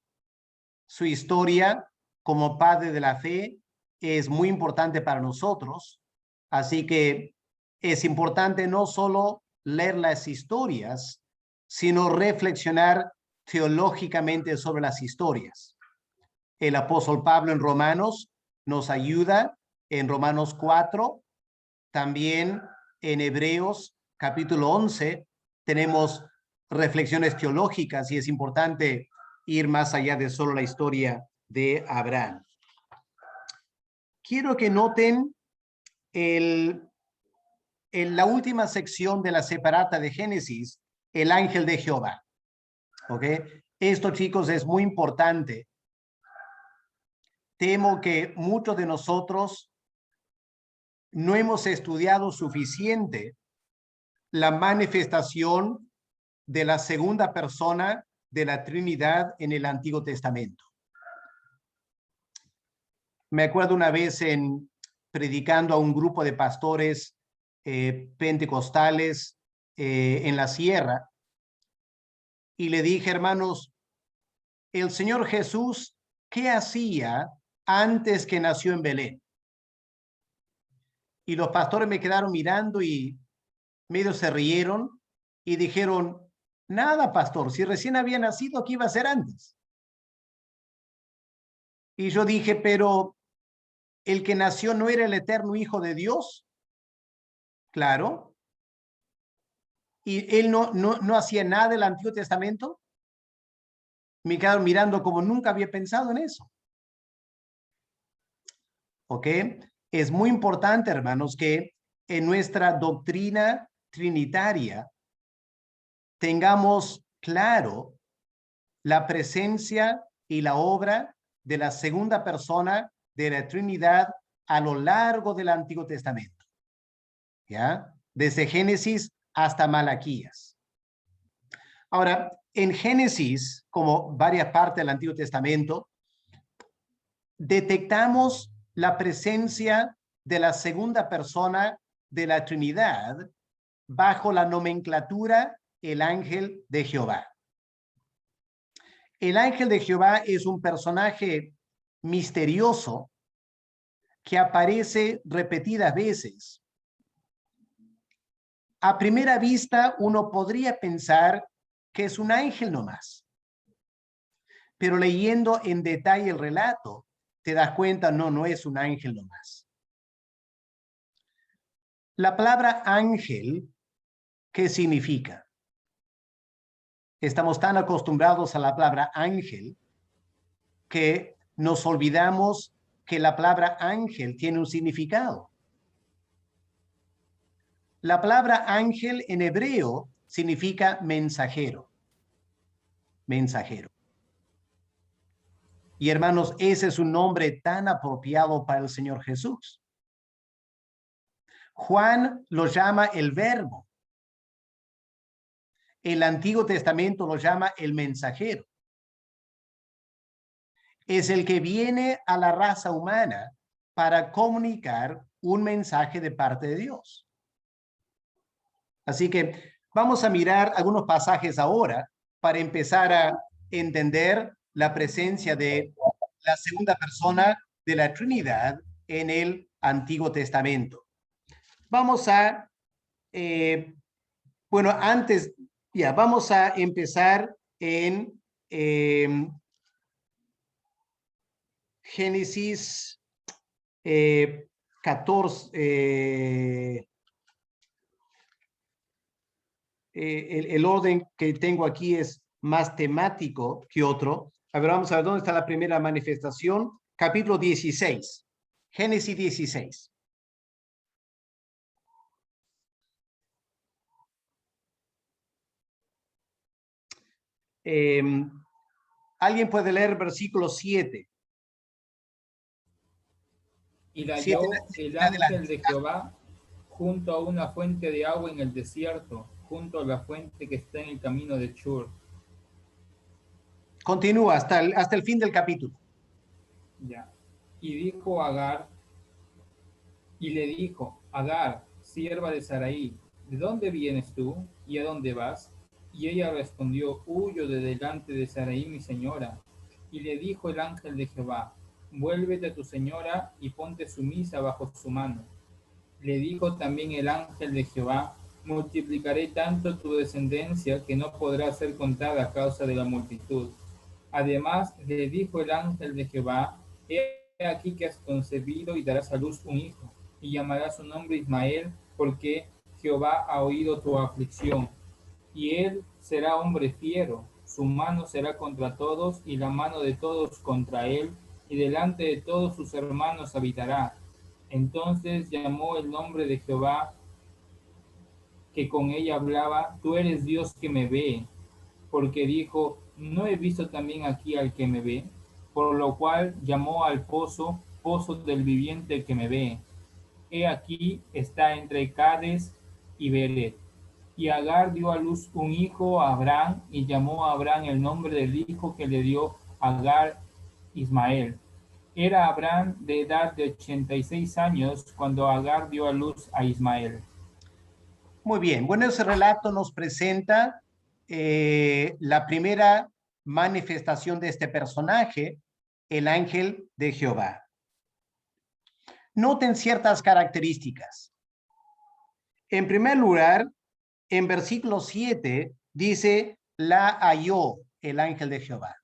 Su historia como padre de la fe es muy importante para nosotros. Así que es importante no solo leer las historias, sino reflexionar teológicamente sobre las historias. El apóstol Pablo en Romanos nos ayuda en Romanos 4, también en Hebreos capítulo 11 tenemos reflexiones teológicas y es importante ir más allá de solo la historia de Abraham. Quiero que noten en la última sección de la separata de Génesis, el ángel de Jehová. ¿Ok? Esto, chicos, es muy importante. Temo que muchos de nosotros no hemos estudiado suficiente la manifestación de la segunda persona de la Trinidad en el Antiguo Testamento. Me acuerdo una vez predicando a un grupo de pastores pentecostales en la sierra, y le dije, hermanos, el Señor Jesús, ¿qué hacía antes que nació en Belén? Y los pastores me quedaron mirando y medio se rieron y dijeron, nada, pastor, si recién había nacido, ¿qué iba a hacer antes? Y yo dije, pero ¿el que nació no era el eterno Hijo de Dios? Claro. ¿Y él no hacía nada del Antiguo Testamento? Me quedaron mirando como nunca había pensado en eso. ¿Ok? Es muy importante, hermanos, que en nuestra doctrina trinitaria tengamos claro la presencia y la obra de la segunda persona de la Trinidad a lo largo del Antiguo Testamento. ¿Ya? Desde Génesis hasta Malaquías. Ahora, en Génesis, como varias partes del Antiguo Testamento, detectamos la presencia de la segunda persona de la Trinidad bajo la nomenclatura el ángel de Jehová. El ángel de Jehová es un personaje misterioso que aparece repetidas veces. A primera vista, uno podría pensar que es un ángel nomás. Pero leyendo en detalle el relato, te das cuenta, no es un ángel nomás. La palabra ángel, ¿qué significa? Estamos tan acostumbrados a la palabra ángel que nos olvidamos que la palabra ángel tiene un significado. La palabra ángel en hebreo significa mensajero. Mensajero. Y hermanos, ese es un nombre tan apropiado para el Señor Jesús. Juan lo llama el verbo. El Antiguo Testamento lo llama el mensajero. es el que viene a la raza humana para comunicar un mensaje de parte de Dios. Así que vamos a mirar algunos pasajes ahora para empezar a entender la presencia de la segunda persona de la Trinidad en el Antiguo Testamento. Vamos a, bueno, antes, ya, vamos a empezar en Génesis 14. El orden que tengo aquí es más temático que otro. A ver, vamos a ver dónde está la primera manifestación. Capítulo 16. Génesis 16. ¿Alguien puede leer versículo 7? Y la 7 halló el ángel de Jehová junto a una fuente de agua en el desierto, junto a la fuente que está en el camino de Shur. Continúa hasta el fin del capítulo. Ya. Y dijo Agar, y le dijo, Agar, sierva de Sarai, ¿de dónde vienes tú y a dónde vas? Y ella respondió, huyo de delante de Sarai, mi señora. Y le dijo el ángel de Jehová, vuélvete a tu señora y ponte sumisa bajo su mano. Le dijo también el ángel de Jehová, multiplicaré tanto tu descendencia que no podrá ser contada a causa de la multitud. Además, le dijo el ángel de Jehová, he aquí que has concebido y darás a luz un hijo, y llamarás su nombre Ismael, porque Jehová ha oído tu aflicción. Y él será hombre fiero, su mano será contra todos, y la mano de todos contra él, y delante de todos sus hermanos habitará. Entonces llamó el nombre de Jehová, que con ella hablaba, tú eres Dios que me ve, porque dijo, ¿no he visto también aquí al que me ve? Por lo cual llamó al pozo, pozo del viviente que me ve. He aquí está entre Cades y Beret. Y Agar dio a luz un hijo a Abraham, y llamó a Abraham el nombre del hijo que le dio Agar, Ismael. Era Abraham de edad de 86 años cuando Agar dio a luz a Ismael. Muy bien, bueno, ese relato nos presenta la primera manifestación de este personaje, el ángel de Jehová. Noten ciertas características. En primer lugar, en versículo 7 dice, la halló el ángel de Jehová.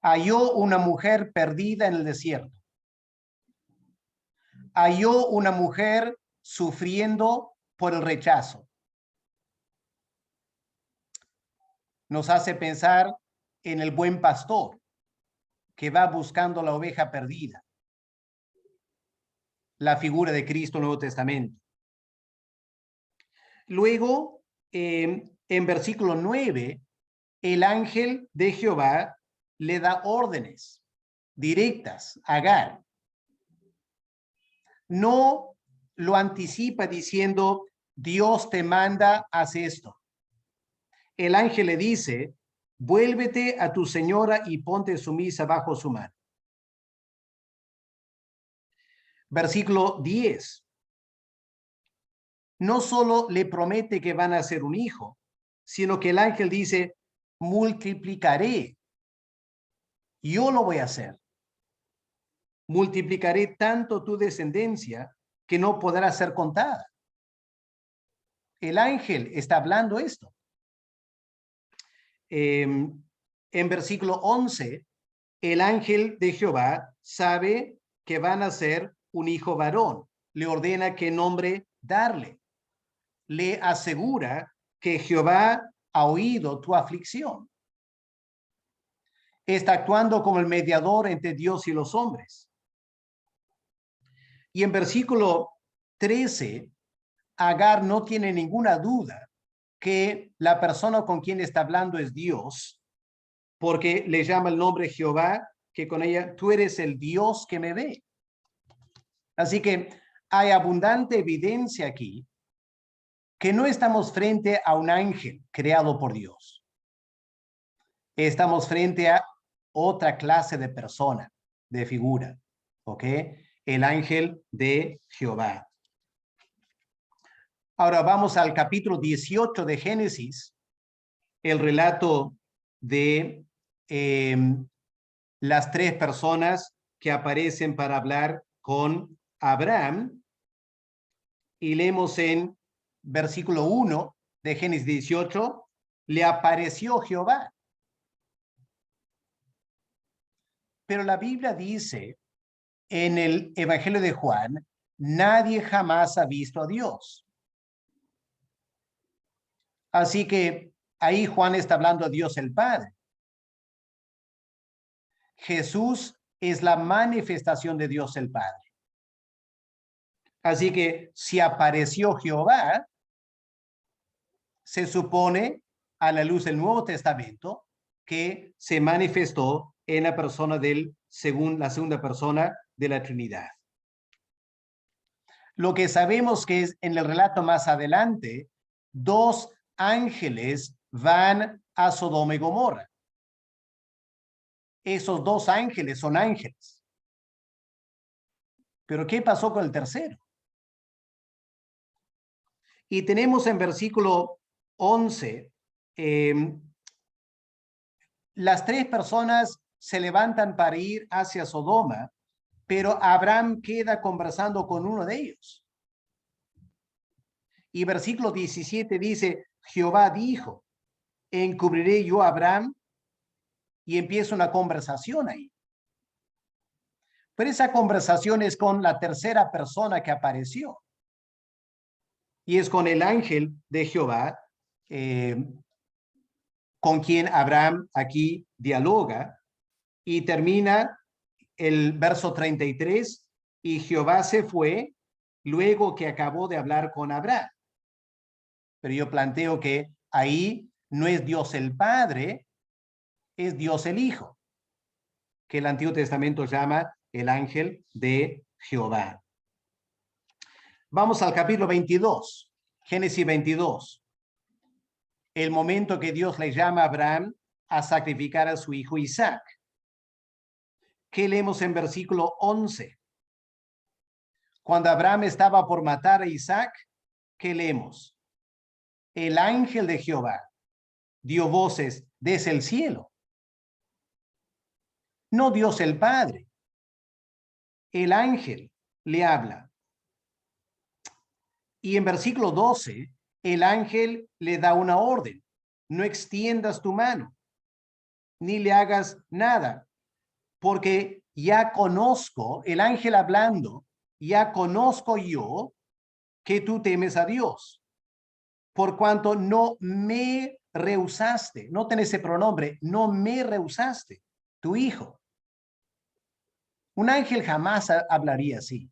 Halló una mujer perdida en el desierto. Halló una mujer sufriendo por el rechazo. Nos hace pensar en el buen pastor que va buscando la oveja perdida. La figura de Cristo en el Nuevo Testamento. Luego, en versículo 9, el ángel de Jehová le da órdenes directas a Agar. No lo anticipa diciendo, Dios te manda, haz esto. El ángel le dice, vuélvete a tu señora y ponte sumisa bajo su mano. Versículo 10. No solo le promete que van a hacer un hijo, sino que el ángel dice, multiplicaré. Yo lo voy a hacer. Multiplicaré tanto tu descendencia que no podrá ser contada. El ángel está hablando esto. En versículo 11, el ángel de Jehová sabe que van a ser un hijo varón. Le ordena qué nombre darle. Le asegura que Jehová ha oído tu aflicción. Está actuando como el mediador entre Dios y los hombres. Y en versículo 13, Agar no tiene ninguna duda que la persona con quien está hablando es Dios, porque le llama el nombre Jehová, que con ella, tú eres el Dios que me ve. Así que hay abundante evidencia aquí que no estamos frente a un ángel creado por Dios. Estamos frente a otra clase de persona, de figura. ¿Ok? El ángel de Jehová. Ahora vamos al capítulo 18 de Génesis, el relato de las tres personas que aparecen para hablar con Abraham. Y leemos en versículo 1 de Génesis 18, le apareció Jehová. Pero la Biblia dice en el Evangelio de Juan, nadie jamás ha visto a Dios. Así que ahí Juan está hablando a Dios el Padre. Jesús es la manifestación de Dios el Padre. Así que si apareció Jehová, se supone a la luz del Nuevo Testamento que se manifestó en la persona la segunda persona de la Trinidad. Lo que sabemos que es en el relato más adelante, dos ángeles van a Sodoma y Gomorra. Esos dos ángeles son ángeles. Pero ¿qué pasó con el tercero? Y tenemos en versículo 11, las tres personas se levantan para ir hacia Sodoma, pero Abraham queda conversando con uno de ellos. Y versículo 17 dice, Jehová dijo, encubriré yo a Abraham, y empieza una conversación ahí. Pero esa conversación es con la tercera persona que apareció. Y es con el ángel de Jehová, con quien Abraham aquí dialoga, y termina el verso 33, y Jehová se fue luego que acabó de hablar con Abraham. Pero yo planteo que ahí no es Dios el Padre, es Dios el Hijo, que el Antiguo Testamento llama el ángel de Jehová. Vamos al capítulo 22, Génesis 22. El momento que Dios le llama a Abraham a sacrificar a su hijo Isaac. ¿Qué leemos en versículo 11? Cuando Abraham estaba por matar a Isaac, ¿qué leemos? El ángel de Jehová dio voces desde el cielo. No Dios el Padre. El ángel le habla. Y en versículo 12, el ángel le da una orden. No extiendas tu mano, ni le hagas nada, porque ya conozco, el ángel hablando, ya conozco yo que tú temes a Dios, por cuanto no me rehusaste, noten ese pronombre, no me rehusaste, tu hijo. Un ángel jamás hablaría así.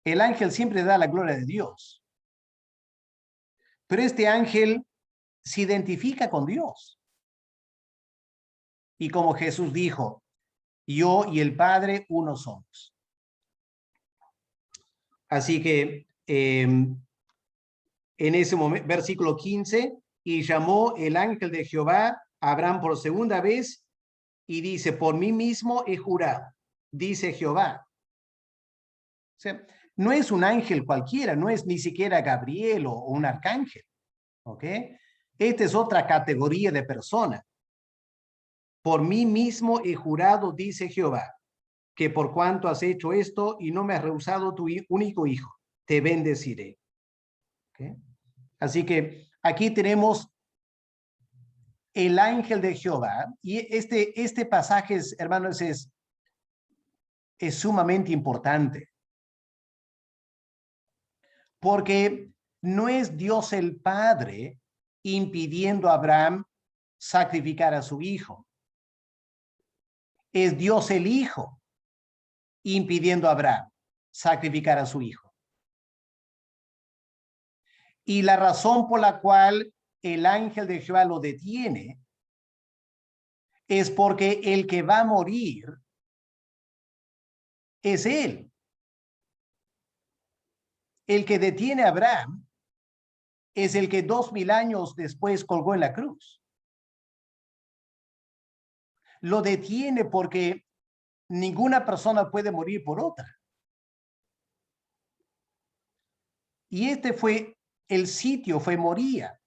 El ángel siempre da la gloria de Dios. Pero este ángel se identifica con Dios. Y como Jesús dijo, yo y el Padre uno somos. Así que en ese momento, versículo 15, y llamó el ángel de Jehová a Abraham por segunda vez y dice, por mí mismo he jurado, dice Jehová. O sea, no es un ángel cualquiera, no es ni siquiera Gabriel o un arcángel. ¿Ok? Esta es otra categoría de persona. Por mí mismo he jurado, dice Jehová, que por cuanto has hecho esto y no me has rehusado tu único hijo, te bendeciré. ¿Ok? Así que aquí tenemos el ángel de Jehová, y este pasaje, hermanos, es sumamente importante. Porque no es Dios el Padre impidiendo a Abraham sacrificar a su hijo. Es Dios el Hijo impidiendo a Abraham sacrificar a su hijo. Y la razón por la cual el ángel de Jehová lo detiene es porque el que va a morir es él. El que detiene a Abraham es el que 2000 años después colgó en la cruz. lo detiene porque ninguna persona puede morir por otra. Y este fue el sitio, fue Moría.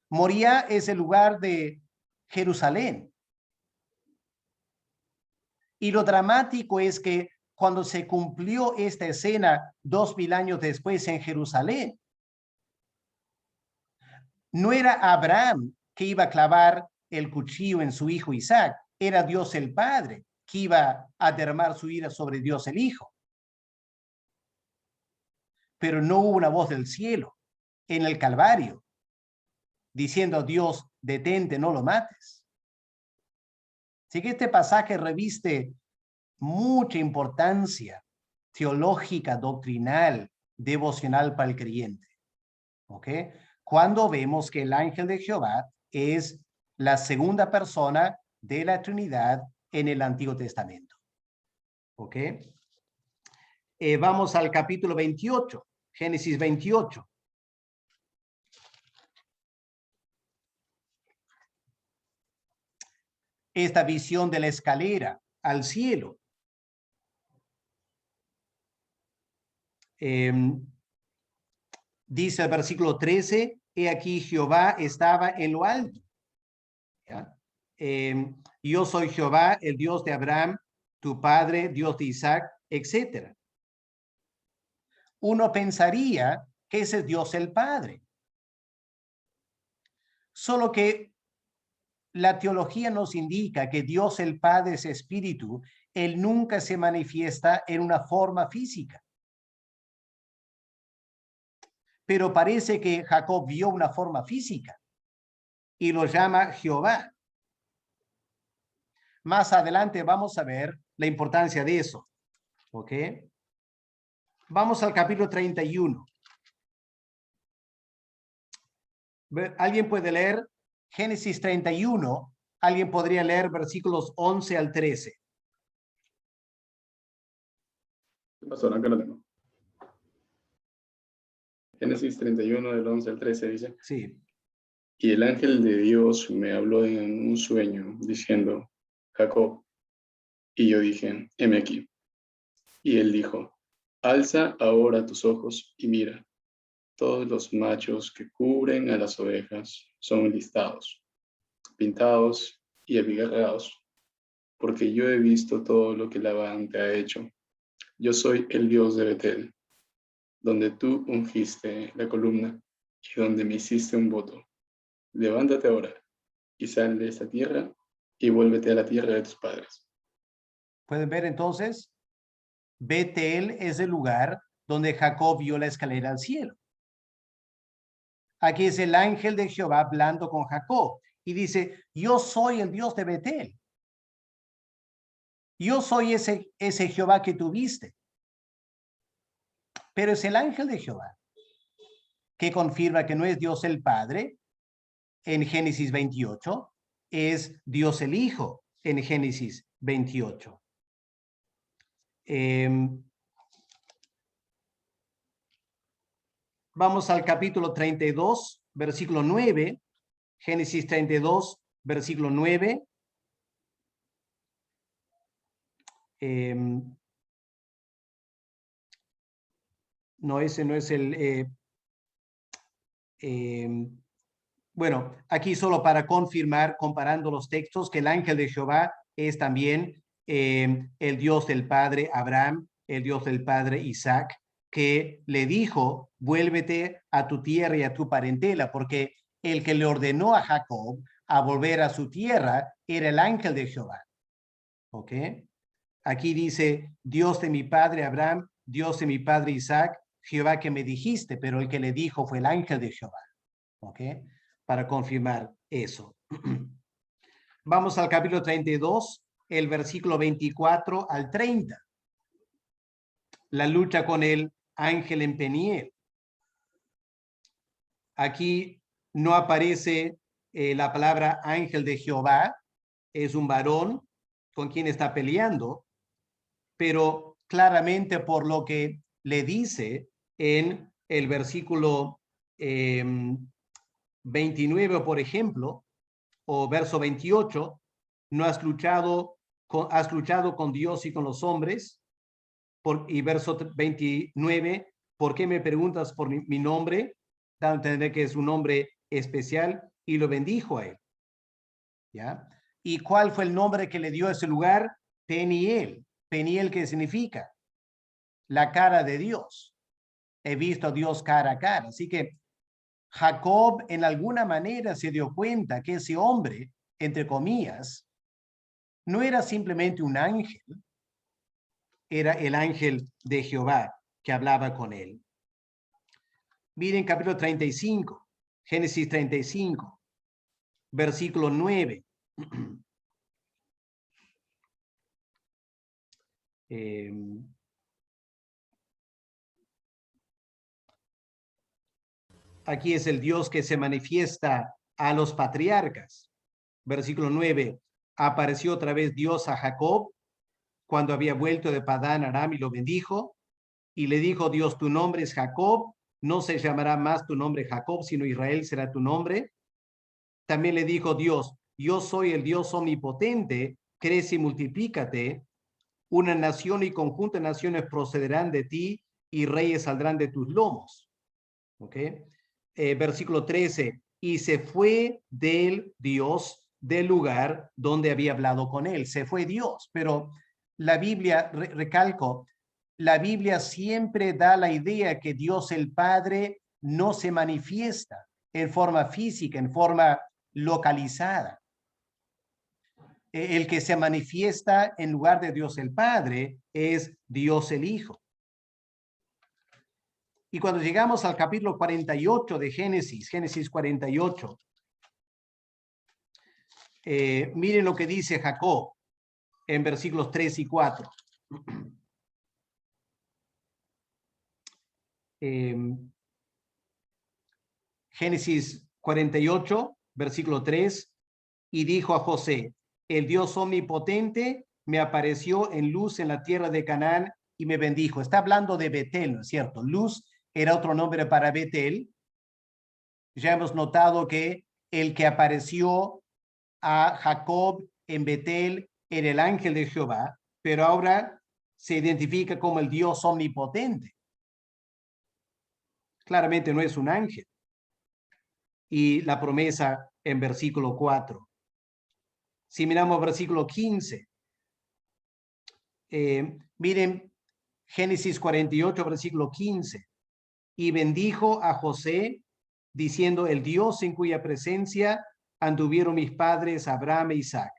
Moría es el lugar de Jerusalén. Y lo dramático es que cuando se cumplió esta escena 2000 años después en Jerusalén, no era Abraham que iba a clavar el cuchillo en su hijo Isaac, era Dios el Padre que iba a derramar su ira sobre Dios el Hijo. Pero no hubo una voz del cielo en el Calvario diciendo a Dios, detente, no lo mates. Así que este pasaje reviste mucha importancia teológica, doctrinal, devocional para el creyente. ¿Ok? Cuando vemos que el ángel de Jehová es la segunda persona de la Trinidad en el Antiguo Testamento. ¿Ok? Vamos al capítulo 28, Génesis 28. Esta visión de la escalera al cielo. Dice el versículo 13, he aquí Jehová estaba en lo alto. ¿Ya? Yo soy Jehová, el Dios de Abraham, tu padre, Dios de Isaac, etc. Uno pensaría que ese es Dios el Padre. Solo que la teología nos indica que Dios el Padre es espíritu, él nunca se manifiesta en una forma física. Pero parece que Jacob vio una forma física y lo llama Jehová. Más adelante vamos a ver la importancia de eso. ¿Ok? Vamos al capítulo 31. ¿Alguien puede leer Génesis 31? ¿Alguien podría leer versículos 11 al 13? Pastor, acá lo tengo. Génesis 31, del 11 al 13 dice. Sí. Y el ángel de Dios me habló en un sueño, diciendo, Jacob. Y yo dije, heme aquí. Y él dijo, alza ahora tus ojos y mira. Todos los machos que cubren a las ovejas son listados, pintados y abigarrados, porque yo he visto todo lo que Labán te ha hecho. Yo soy el Dios de Betel, donde tú ungiste la columna y donde me hiciste un voto. Levántate ahora y sal de esta tierra y vuélvete a la tierra de tus padres. ¿Pueden ver entonces? Betel es el lugar donde Jacob vio la escalera al cielo. Aquí es el ángel de Jehová hablando con Jacob y dice, yo soy el Dios de Betel. Yo soy ese Jehová que tú viste. Pero es el ángel de Jehová que confirma que no es Dios el Padre en Génesis 28, es Dios el Hijo en Génesis 28. Vamos al capítulo 32, versículo 9, Génesis 32, versículo 9. No, ese no es el... bueno, aquí solo para confirmar, comparando los textos, que el ángel de Jehová es también el Dios del padre Abraham, el Dios del padre Isaac, que le dijo, vuélvete a tu tierra y a tu parentela, porque el que le ordenó a Jacob a volver a su tierra era el ángel de Jehová. ¿Ok? Aquí dice, Dios de mi padre Abraham, Dios de mi padre Isaac, Jehová que me dijiste, pero el que le dijo fue el ángel de Jehová. ¿Ok? Para confirmar eso. Vamos al capítulo 32, el versículo 24 al 30. La lucha con el ángel en Peniel. Aquí no aparece la palabra ángel de Jehová, es un varón con quien está peleando, pero claramente por lo que le dice en el versículo 29, por ejemplo, o verso 28, ¿No has luchado con Dios y con los hombres? Y verso 29, ¿por qué me preguntas por mi nombre? Da a entender que es un nombre especial, y lo bendijo a él. ¿Ya? ¿Y cuál fue el nombre que le dio a ese lugar? Peniel. Peniel, ¿qué significa? La cara de Dios. He visto a Dios cara a cara. Así que Jacob en alguna manera se dio cuenta que ese hombre, entre comillas, no era simplemente un ángel, era el ángel de Jehová que hablaba con él. Miren capítulo 35, Génesis 35, versículo 9. Aquí es el Dios que se manifiesta a los patriarcas. Versículo 9. Apareció otra vez Dios a Jacob cuando había vuelto de Padán Aram y lo bendijo. Y le dijo Dios, tu nombre es Jacob, no se llamará más tu nombre Jacob, sino Israel será tu nombre. También le dijo Dios, yo soy el Dios omnipotente, crece y multiplícate. Una nación y conjunto de naciones procederán de ti y reyes saldrán de tus lomos. ¿Ok? Versículo 13. Y se fue del Dios del lugar donde había hablado con él. Se fue Dios, pero la Biblia, recalco, la Biblia siempre da la idea que Dios el Padre no se manifiesta en forma física, en forma localizada. El que se manifiesta en lugar de Dios el Padre es Dios el Hijo. Y cuando llegamos al capítulo 48 de Génesis, Génesis 48, miren lo que dice Jacob en versículos 3 y 4. Génesis 48, versículo 3, y dijo a José, el Dios omnipotente me apareció en luz en la tierra de Canaán y me bendijo. Está hablando de Betel, ¿no es cierto? Luz era otro nombre para Betel. Ya hemos notado que el que apareció a Jacob en Betel era el ángel de Jehová, pero ahora se identifica como el Dios omnipotente. Claramente no es un ángel. Y la promesa en versículo 4. Si miramos versículo 15, miren Génesis 48, versículo 15. Y bendijo a José, diciendo, el Dios en cuya presencia anduvieron mis padres Abraham e Isaac,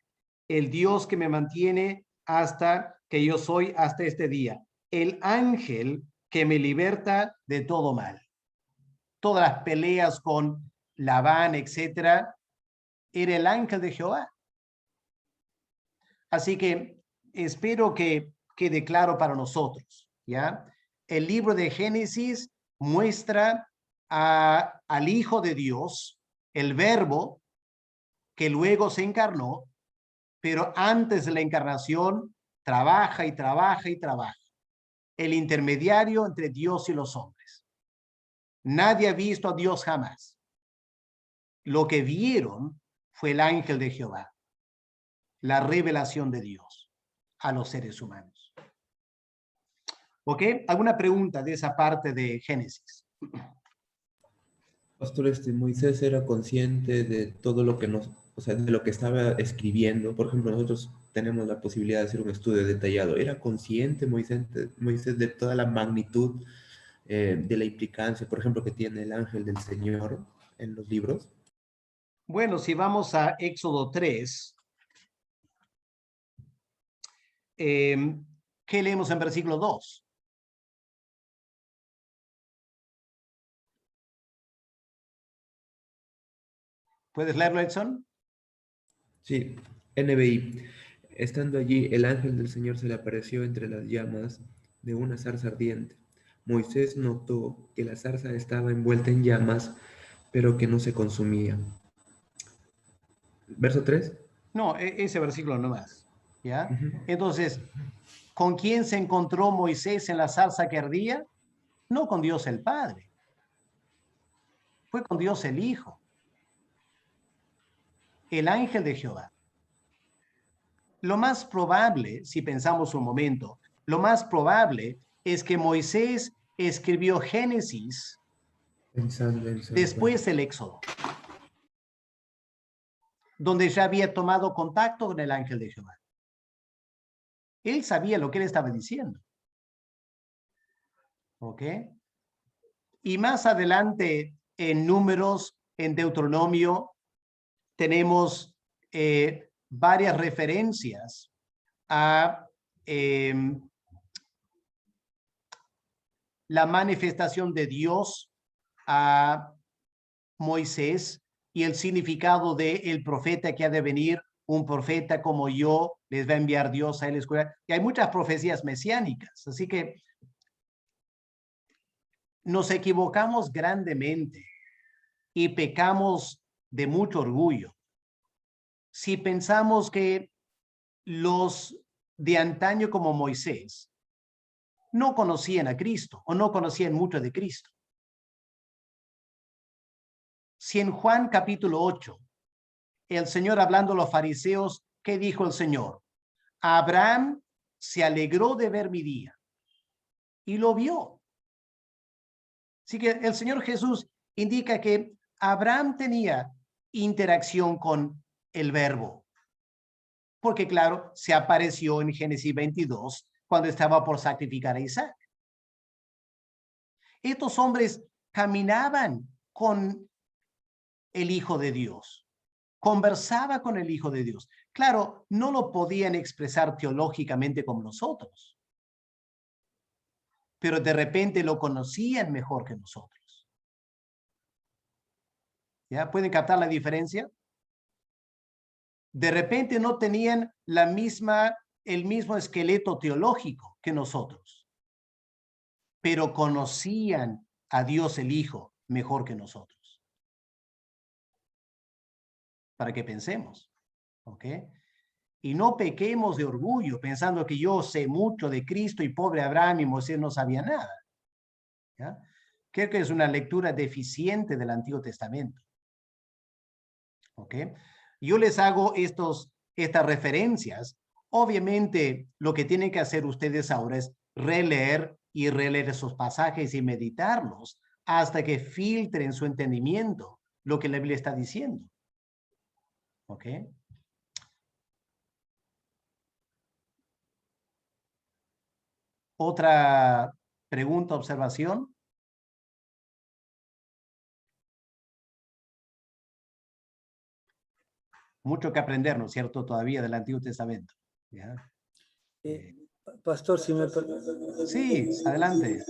el Dios que me mantiene hasta que yo soy hasta este día, el ángel que me liberta de todo mal. Todas las peleas con Labán, etcétera, era el ángel de Jehová. Así que espero que quede claro para nosotros, ¿ya? El libro de Génesis muestra al Hijo de Dios, el Verbo, que luego se encarnó, pero antes de la encarnación trabaja y trabaja y trabaja. El intermediario entre Dios y los hombres. Nadie ha visto a Dios jamás. Lo que vieron fue el ángel de Jehová, la revelación de Dios a los seres humanos. ¿Ok? ¿Alguna pregunta de esa parte de Génesis? Pastor, Moisés era consciente de todo lo que de lo que estaba escribiendo. Por ejemplo, nosotros tenemos la posibilidad de hacer un estudio detallado. ¿Era consciente Moisés de toda la magnitud de la implicancia, por ejemplo, que tiene el ángel del Señor en los libros? Bueno, si vamos a Éxodo 3, ¿qué leemos en versículo 2? ¿Puedes leerlo, Edson? Sí, NBI. Estando allí, el ángel del Señor se le apareció entre las llamas de una zarza ardiente. Moisés notó que la zarza estaba envuelta en llamas, pero que no se consumía. ¿Verso 3? No, ese versículo no más. ¿Ya? Uh-huh. Entonces, ¿con quién se encontró Moisés en la zarza que ardía? No con Dios el Padre. Fue con Dios el Hijo. El ángel de Jehová. lo más probable, si pensamos un momento, lo más probable es que Moisés escribió Génesis después del Éxodo, donde ya había tomado contacto con el ángel de Jehová. Él sabía lo que él estaba diciendo. ¿Ok? Y más adelante, en Números, en Deuteronomio, tenemos varias referencias a la manifestación de Dios a Moisés y el significado de el profeta que ha de venir, un profeta como yo, les va a enviar Dios a él. Y hay muchas profecías mesiánicas, así que nos equivocamos grandemente y pecamos de mucho orgullo si pensamos que los de antaño como Moisés no conocían a Cristo o no conocían mucho de Cristo. Si en Juan capítulo 8, el Señor hablando a los fariseos, ¿qué dijo el Señor? Abraham se alegró de ver mi día y lo vio. Así que el Señor Jesús indica que Abraham tenía interacción con el Verbo, porque claro, se apareció en Génesis 22 cuando estaba por sacrificar a Isaac. Estos hombres caminaban con el Hijo de Dios, conversaba con el Hijo de Dios. Claro, no lo podían expresar teológicamente como nosotros, pero de repente lo conocían mejor que nosotros. ¿Ya? ¿Pueden captar la diferencia? De repente no tenían el mismo esqueleto teológico que nosotros, pero conocían a Dios el Hijo mejor que nosotros. Para que pensemos, ¿ok? Y no pequemos de orgullo pensando que yo sé mucho de Cristo y pobre Abraham y Moisés no sabía nada. ¿Ya? Creo que es una lectura deficiente del Antiguo Testamento. ¿Ok? Yo les hago estas referencias. Obviamente, lo que tienen que hacer ustedes ahora es releer y releer esos pasajes y meditarlos hasta que filtren su entendimiento lo que la Biblia está diciendo. ¿Ok? ¿Otra pregunta, observación? Mucho que aprender, ¿no es cierto? Todavía del Antiguo Testamento. ¿Ya? Pastor, si me... Sí, adelante.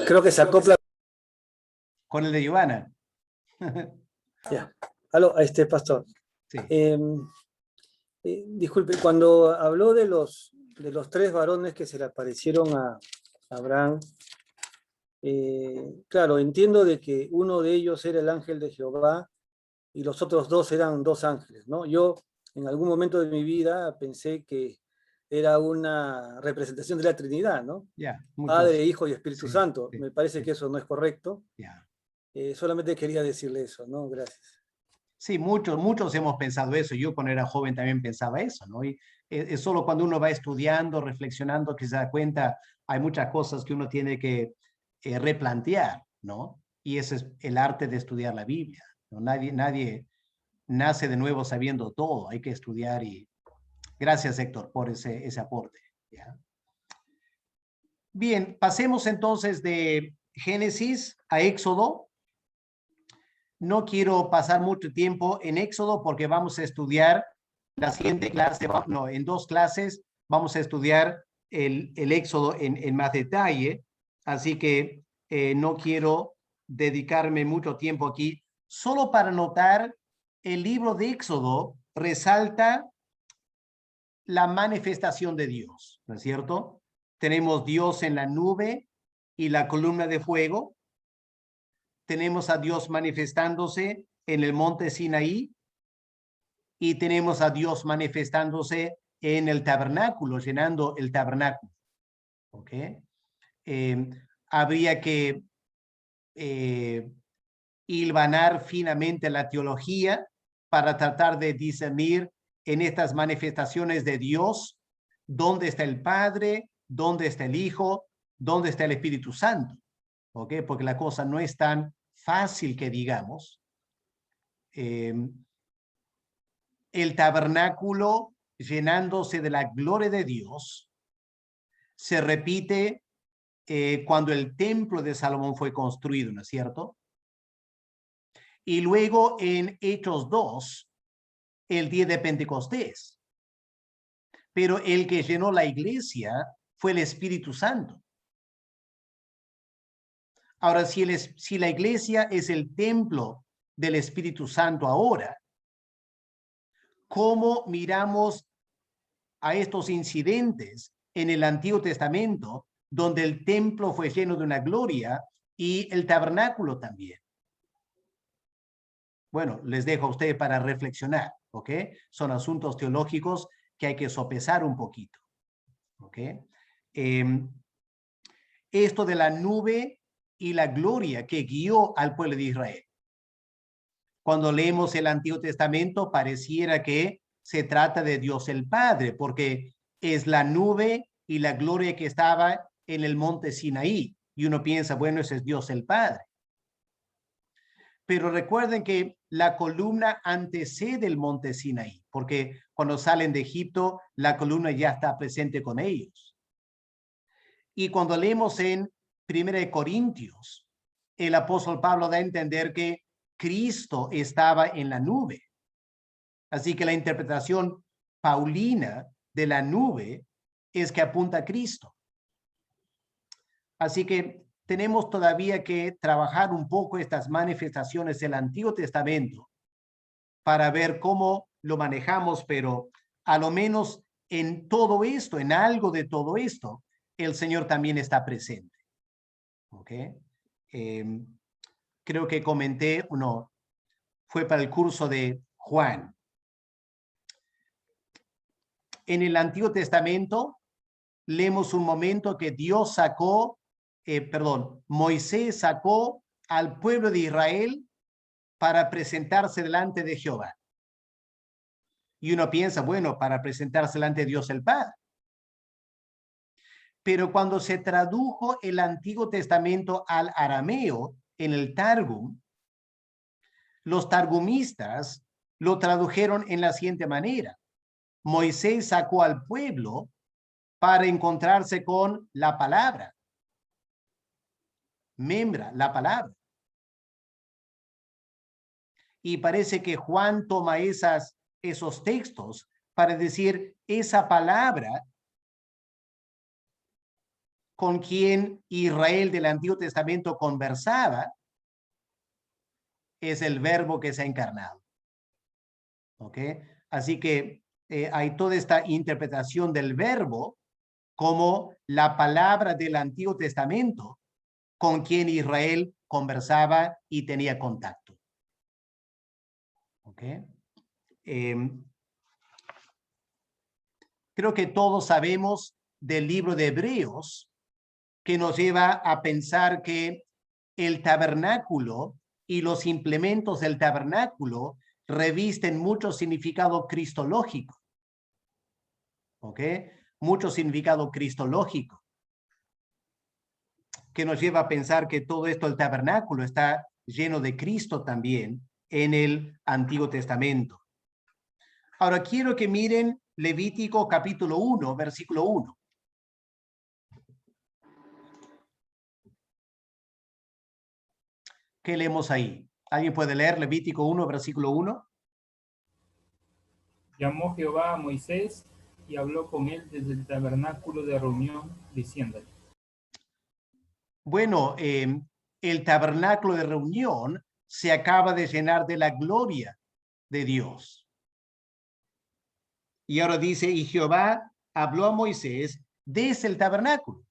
Creo que se acopla... Con el de Giovanna. Ya. Aló, pastor. Sí. Disculpe, cuando habló de los 3 varones que se le aparecieron a Abraham, claro, entiendo de que uno de ellos era el ángel de Jehová y los otros 2 eran 2 ángeles, ¿no? Yo en algún momento de mi vida pensé que era una representación de la Trinidad, ¿no? Padre, Hijo y Espíritu Santo. Me parece que eso no es correcto. Solamente quería decirle eso, ¿no? Gracias. Sí, muchos hemos pensado eso. Yo cuando era joven también pensaba eso, ¿no? Y es solo cuando uno va estudiando, reflexionando, que se da cuenta, hay muchas cosas que uno tiene que replantear, ¿no? Y ese es el arte de estudiar la Biblia, ¿no? Nadie nace de nuevo sabiendo todo, hay que estudiar y... Gracias, Héctor, por ese aporte. ¿Ya? Bien, pasemos entonces de Génesis a Éxodo. No quiero pasar mucho tiempo en Éxodo porque vamos a estudiar la siguiente clase, no, en 2 clases vamos a estudiar el Éxodo en más detalle, así que no quiero dedicarme mucho tiempo aquí. Solo para notar, el libro de Éxodo resalta la manifestación de Dios, ¿no es cierto? Tenemos Dios en la nube y la columna de fuego. Tenemos a Dios manifestándose en el monte Sinaí y tenemos a Dios manifestándose en el tabernáculo, llenando el tabernáculo. ¿Ok? Habría que hilvanar finamente la teología para tratar de discernir en estas manifestaciones de Dios dónde está el Padre, dónde está el Hijo, dónde está el Espíritu Santo. ¿Ok? Porque la cosa no es tan fácil que digamos. El tabernáculo llenándose de la gloria de Dios se repite cuando el templo de Salomón fue construido, ¿no es cierto? Y luego en Hechos 2, el día de Pentecostés. Pero el que llenó la iglesia fue el Espíritu Santo. Ahora, si la iglesia es el templo del Espíritu Santo ahora, ¿cómo miramos a estos incidentes en el Antiguo Testamento, donde el templo fue lleno de una gloria y el tabernáculo también? Bueno, les dejo a ustedes para reflexionar, ¿ok? Son asuntos teológicos que hay que sopesar un poquito, ¿ok? Esto de la nube y la gloria que guió al pueblo de Israel. Cuando leemos el Antiguo Testamento, pareciera que se trata de Dios el Padre, porque es la nube y la gloria que estaba en el monte Sinaí. Y uno piensa, bueno, ese es Dios el Padre. Pero recuerden que la columna antecede el monte Sinaí, porque cuando salen de Egipto, la columna ya está presente con ellos. Y cuando leemos en 1 Corintios, el apóstol Pablo da a entender que Cristo estaba en la nube. Así que la interpretación paulina de la nube es que apunta a Cristo. Así que tenemos todavía que trabajar un poco estas manifestaciones del Antiguo Testamento para ver cómo lo manejamos, pero a lo menos en todo esto, en algo de todo esto, el Señor también está presente. ¿Ok? Creo que comenté, fue para el curso de Juan. En el Antiguo Testamento leemos un momento que Dios sacó, Moisés sacó al pueblo de Israel para presentarse delante de Jehová. Y uno piensa, bueno, para presentarse delante de Dios el Padre. Pero cuando se tradujo el Antiguo Testamento al arameo en el Targum, los targumistas lo tradujeron en la siguiente manera. Moisés sacó al pueblo para encontrarse con la palabra. Membra, la palabra. Y parece que Juan toma esos textos para decir esa palabra con quien Israel del Antiguo Testamento conversaba es el verbo que se ha encarnado. ¿Ok? Así que hay toda esta interpretación del verbo como la palabra del Antiguo Testamento con quien Israel conversaba y tenía contacto. ¿Ok? Creo que todos sabemos del libro de Hebreos que nos lleva a pensar que el tabernáculo y los implementos del tabernáculo revisten mucho significado cristológico. ¿Ok? Mucho significado cristológico. Que nos lleva a pensar que todo esto, el tabernáculo, está lleno de Cristo también en el Antiguo Testamento. Ahora quiero que miren Levítico capítulo 1, versículo 1. ¿Qué leemos ahí? ¿Alguien puede leer Levítico 1, versículo 1? Llamó Jehová a Moisés y habló con él desde el tabernáculo de reunión, diciéndole. Bueno, el tabernáculo de reunión se acaba de llenar de la gloria de Dios. Y ahora dice, y Jehová habló a Moisés desde el tabernáculo.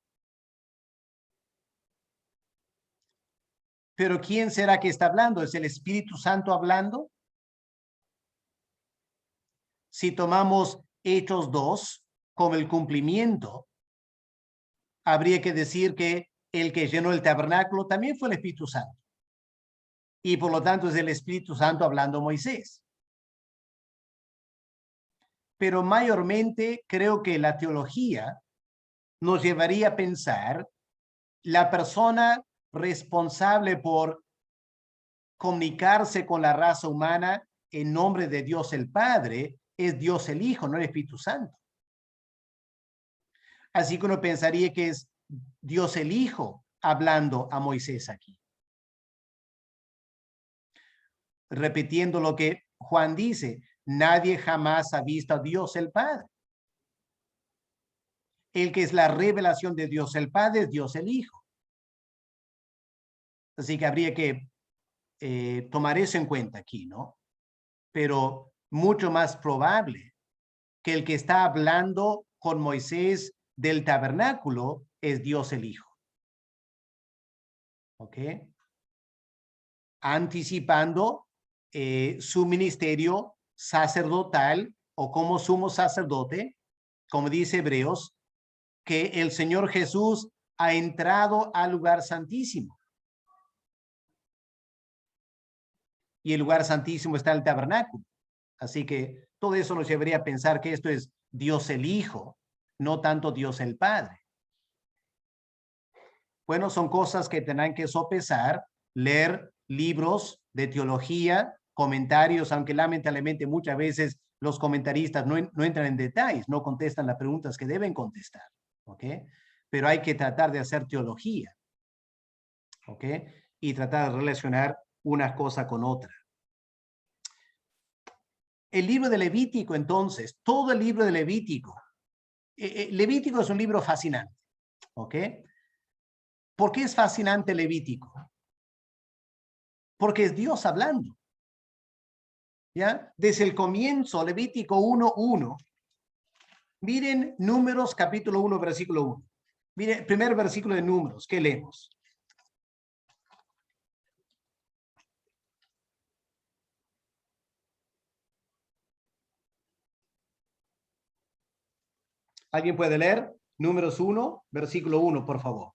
Pero ¿quién será que está hablando? ¿Es el Espíritu Santo hablando? Si tomamos Hechos 2 como el cumplimiento, habría que decir que el que llenó el tabernáculo también fue el Espíritu Santo. Y por lo tanto es el Espíritu Santo hablando a Moisés. pero mayormente creo que la teología nos llevaría a pensar la persona responsable por comunicarse con la raza humana en nombre de Dios el Padre es Dios el Hijo, no el Espíritu Santo. Así que uno pensaría que es Dios el Hijo hablando a Moisés aquí. Repitiendo lo que Juan dice, nadie jamás ha visto a Dios el Padre. El que es la revelación de Dios el Padre es Dios el Hijo. Así que habría que tomar eso en cuenta aquí, ¿no? Pero mucho más probable que el que está hablando con Moisés del tabernáculo es Dios el Hijo. ¿Ok? Anticipando su ministerio sacerdotal o como sumo sacerdote, como dice Hebreos, que el Señor Jesús ha entrado al lugar santísimo. Y el lugar santísimo está en el tabernáculo. Así que todo eso nos llevaría a pensar que esto es Dios el Hijo, no tanto Dios el Padre. Bueno, son cosas que tendrán que sopesar, leer libros de teología, comentarios, aunque lamentablemente muchas veces los comentaristas no entran en detalles, no contestan las preguntas que deben contestar, ¿ok? Pero hay que tratar de hacer teología, ¿ok? Y tratar de relacionar una cosa con otra. El libro de Levítico, entonces, todo el libro de Levítico. Levítico es un libro fascinante, ¿ok? ¿Por qué es fascinante Levítico? Porque es Dios hablando. ¿Ya? Desde el comienzo, Levítico 1:1. Miren Números capítulo 1, versículo 1. Miren, el primer versículo de Números, ¿qué leemos? ¿Alguien puede leer? Números 1, versículo 1, por favor.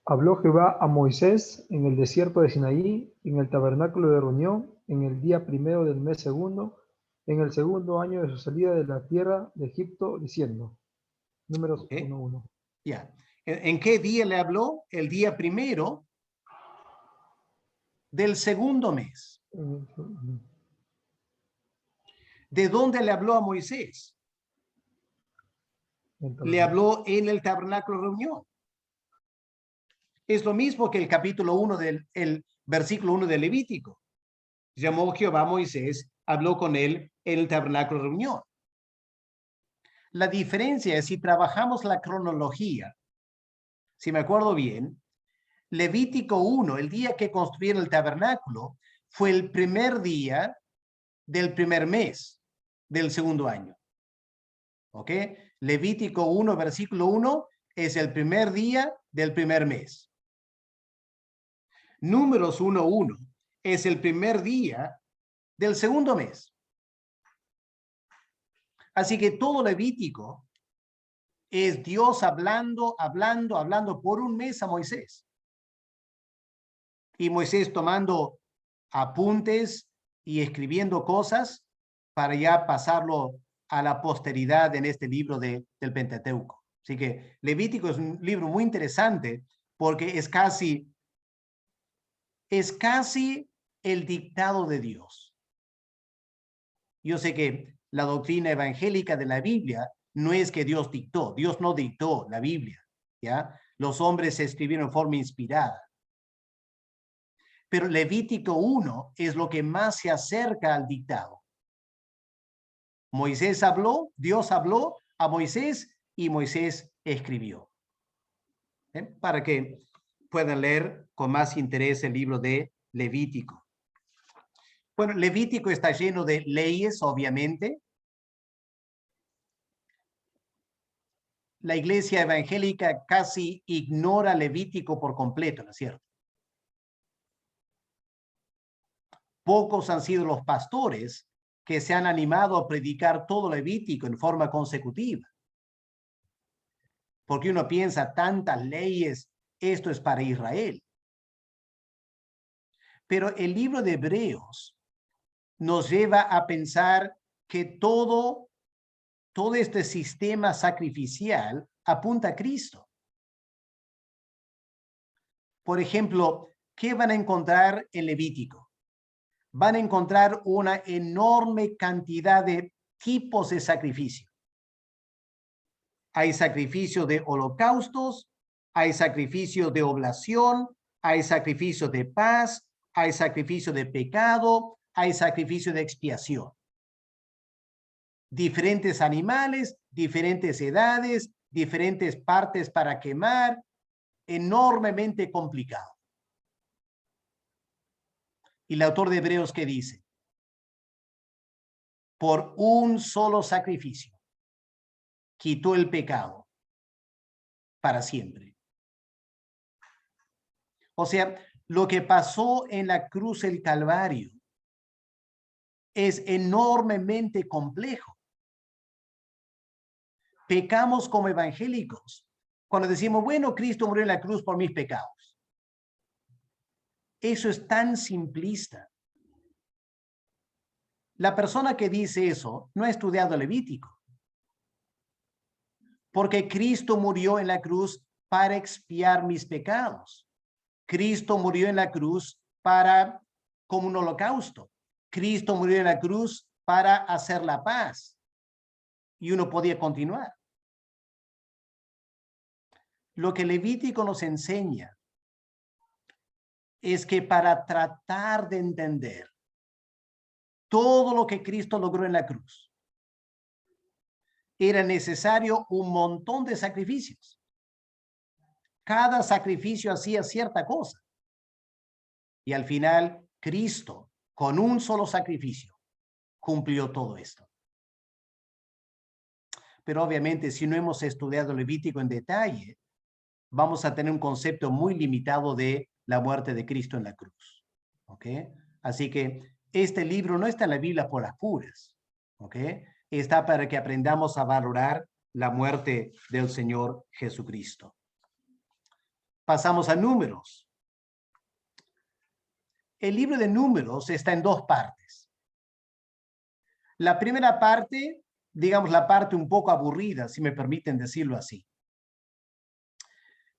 Habló Jehová a Moisés en el desierto de Sinaí, en el tabernáculo de reunión, en el día primero del mes segundo, en el segundo año de su salida de la tierra de Egipto, diciendo. Números 1:1. Ya. ¿En qué día le habló? El día primero del segundo mes. ¿De dónde le habló a Moisés? Le habló en el tabernáculo de reunión. Es lo mismo que el capítulo 1 el versículo 1 de Levítico. Llamó Jehová a Moisés, habló con él en el tabernáculo de reunión. La diferencia es si trabajamos la cronología. Si me acuerdo bien, Levítico 1, el día que construyeron el tabernáculo, fue el primer día del primer mes del segundo año. ¿Ok? Levítico 1, versículo 1, es el primer día del primer mes. Números 1:1 es el primer día del segundo mes. Así que todo Levítico es Dios hablando por un mes a Moisés. Y Moisés tomando apuntes y escribiendo cosas para ya pasarlo a la posteridad en este libro del Pentateuco. Así que Levítico es un libro muy interesante porque es casi el dictado de Dios. Yo sé que la doctrina evangélica de la Biblia no es que Dios dictó. Dios no dictó la Biblia, ¿ya? Los hombres se escribieron en forma inspirada. Pero Levítico 1 es lo que más se acerca al dictado. Moisés habló, Dios habló a Moisés y Moisés escribió. Para que puedan leer con más interés el libro de Levítico. Bueno, Levítico está lleno de leyes, obviamente. La iglesia evangélica casi ignora Levítico por completo, ¿no es cierto? Pocos han sido los pastores que se han animado a predicar todo Levítico en forma consecutiva. Porque uno piensa, tantas leyes, esto es para Israel. Pero el libro de Hebreos nos lleva a pensar que todo este sistema sacrificial apunta a Cristo. Por ejemplo, ¿qué van a encontrar en Levítico? Van a encontrar una enorme cantidad de tipos de sacrificio. Hay sacrificio de holocaustos, hay sacrificio de oblación, hay sacrificio de paz, hay sacrificio de pecado, hay sacrificio de expiación. Diferentes animales, diferentes edades, diferentes partes para quemar, enormemente complicado. Y el autor de Hebreos, ¿qué dice? Por un solo sacrificio quitó el pecado para siempre. O sea, lo que pasó en la cruz del Calvario es enormemente complejo. Pecamos como evangélicos cuando decimos, bueno, Cristo murió en la cruz por mis pecados. Eso es tan simplista. La persona que dice eso no ha estudiado Levítico. Porque Cristo murió en la cruz para expiar mis pecados. Cristo murió en la cruz como un holocausto. Cristo murió en la cruz para hacer la paz. Y uno podía continuar. Lo que Levítico nos enseña es que para tratar de entender todo lo que Cristo logró en la cruz, era necesario un montón de sacrificios. Cada sacrificio hacía cierta cosa. Y al final, Cristo, con un solo sacrificio, cumplió todo esto. Pero obviamente, si no hemos estudiado Levítico en detalle, vamos a tener un concepto muy limitado de la muerte de Cristo en la cruz. ¿Ok? Así que este libro no está en la Biblia por las puras. ¿Ok? Está para que aprendamos a valorar la muerte del Señor Jesucristo. Pasamos a Números. El libro de Números está en dos partes. La primera parte, digamos la parte un poco aburrida, si me permiten decirlo así,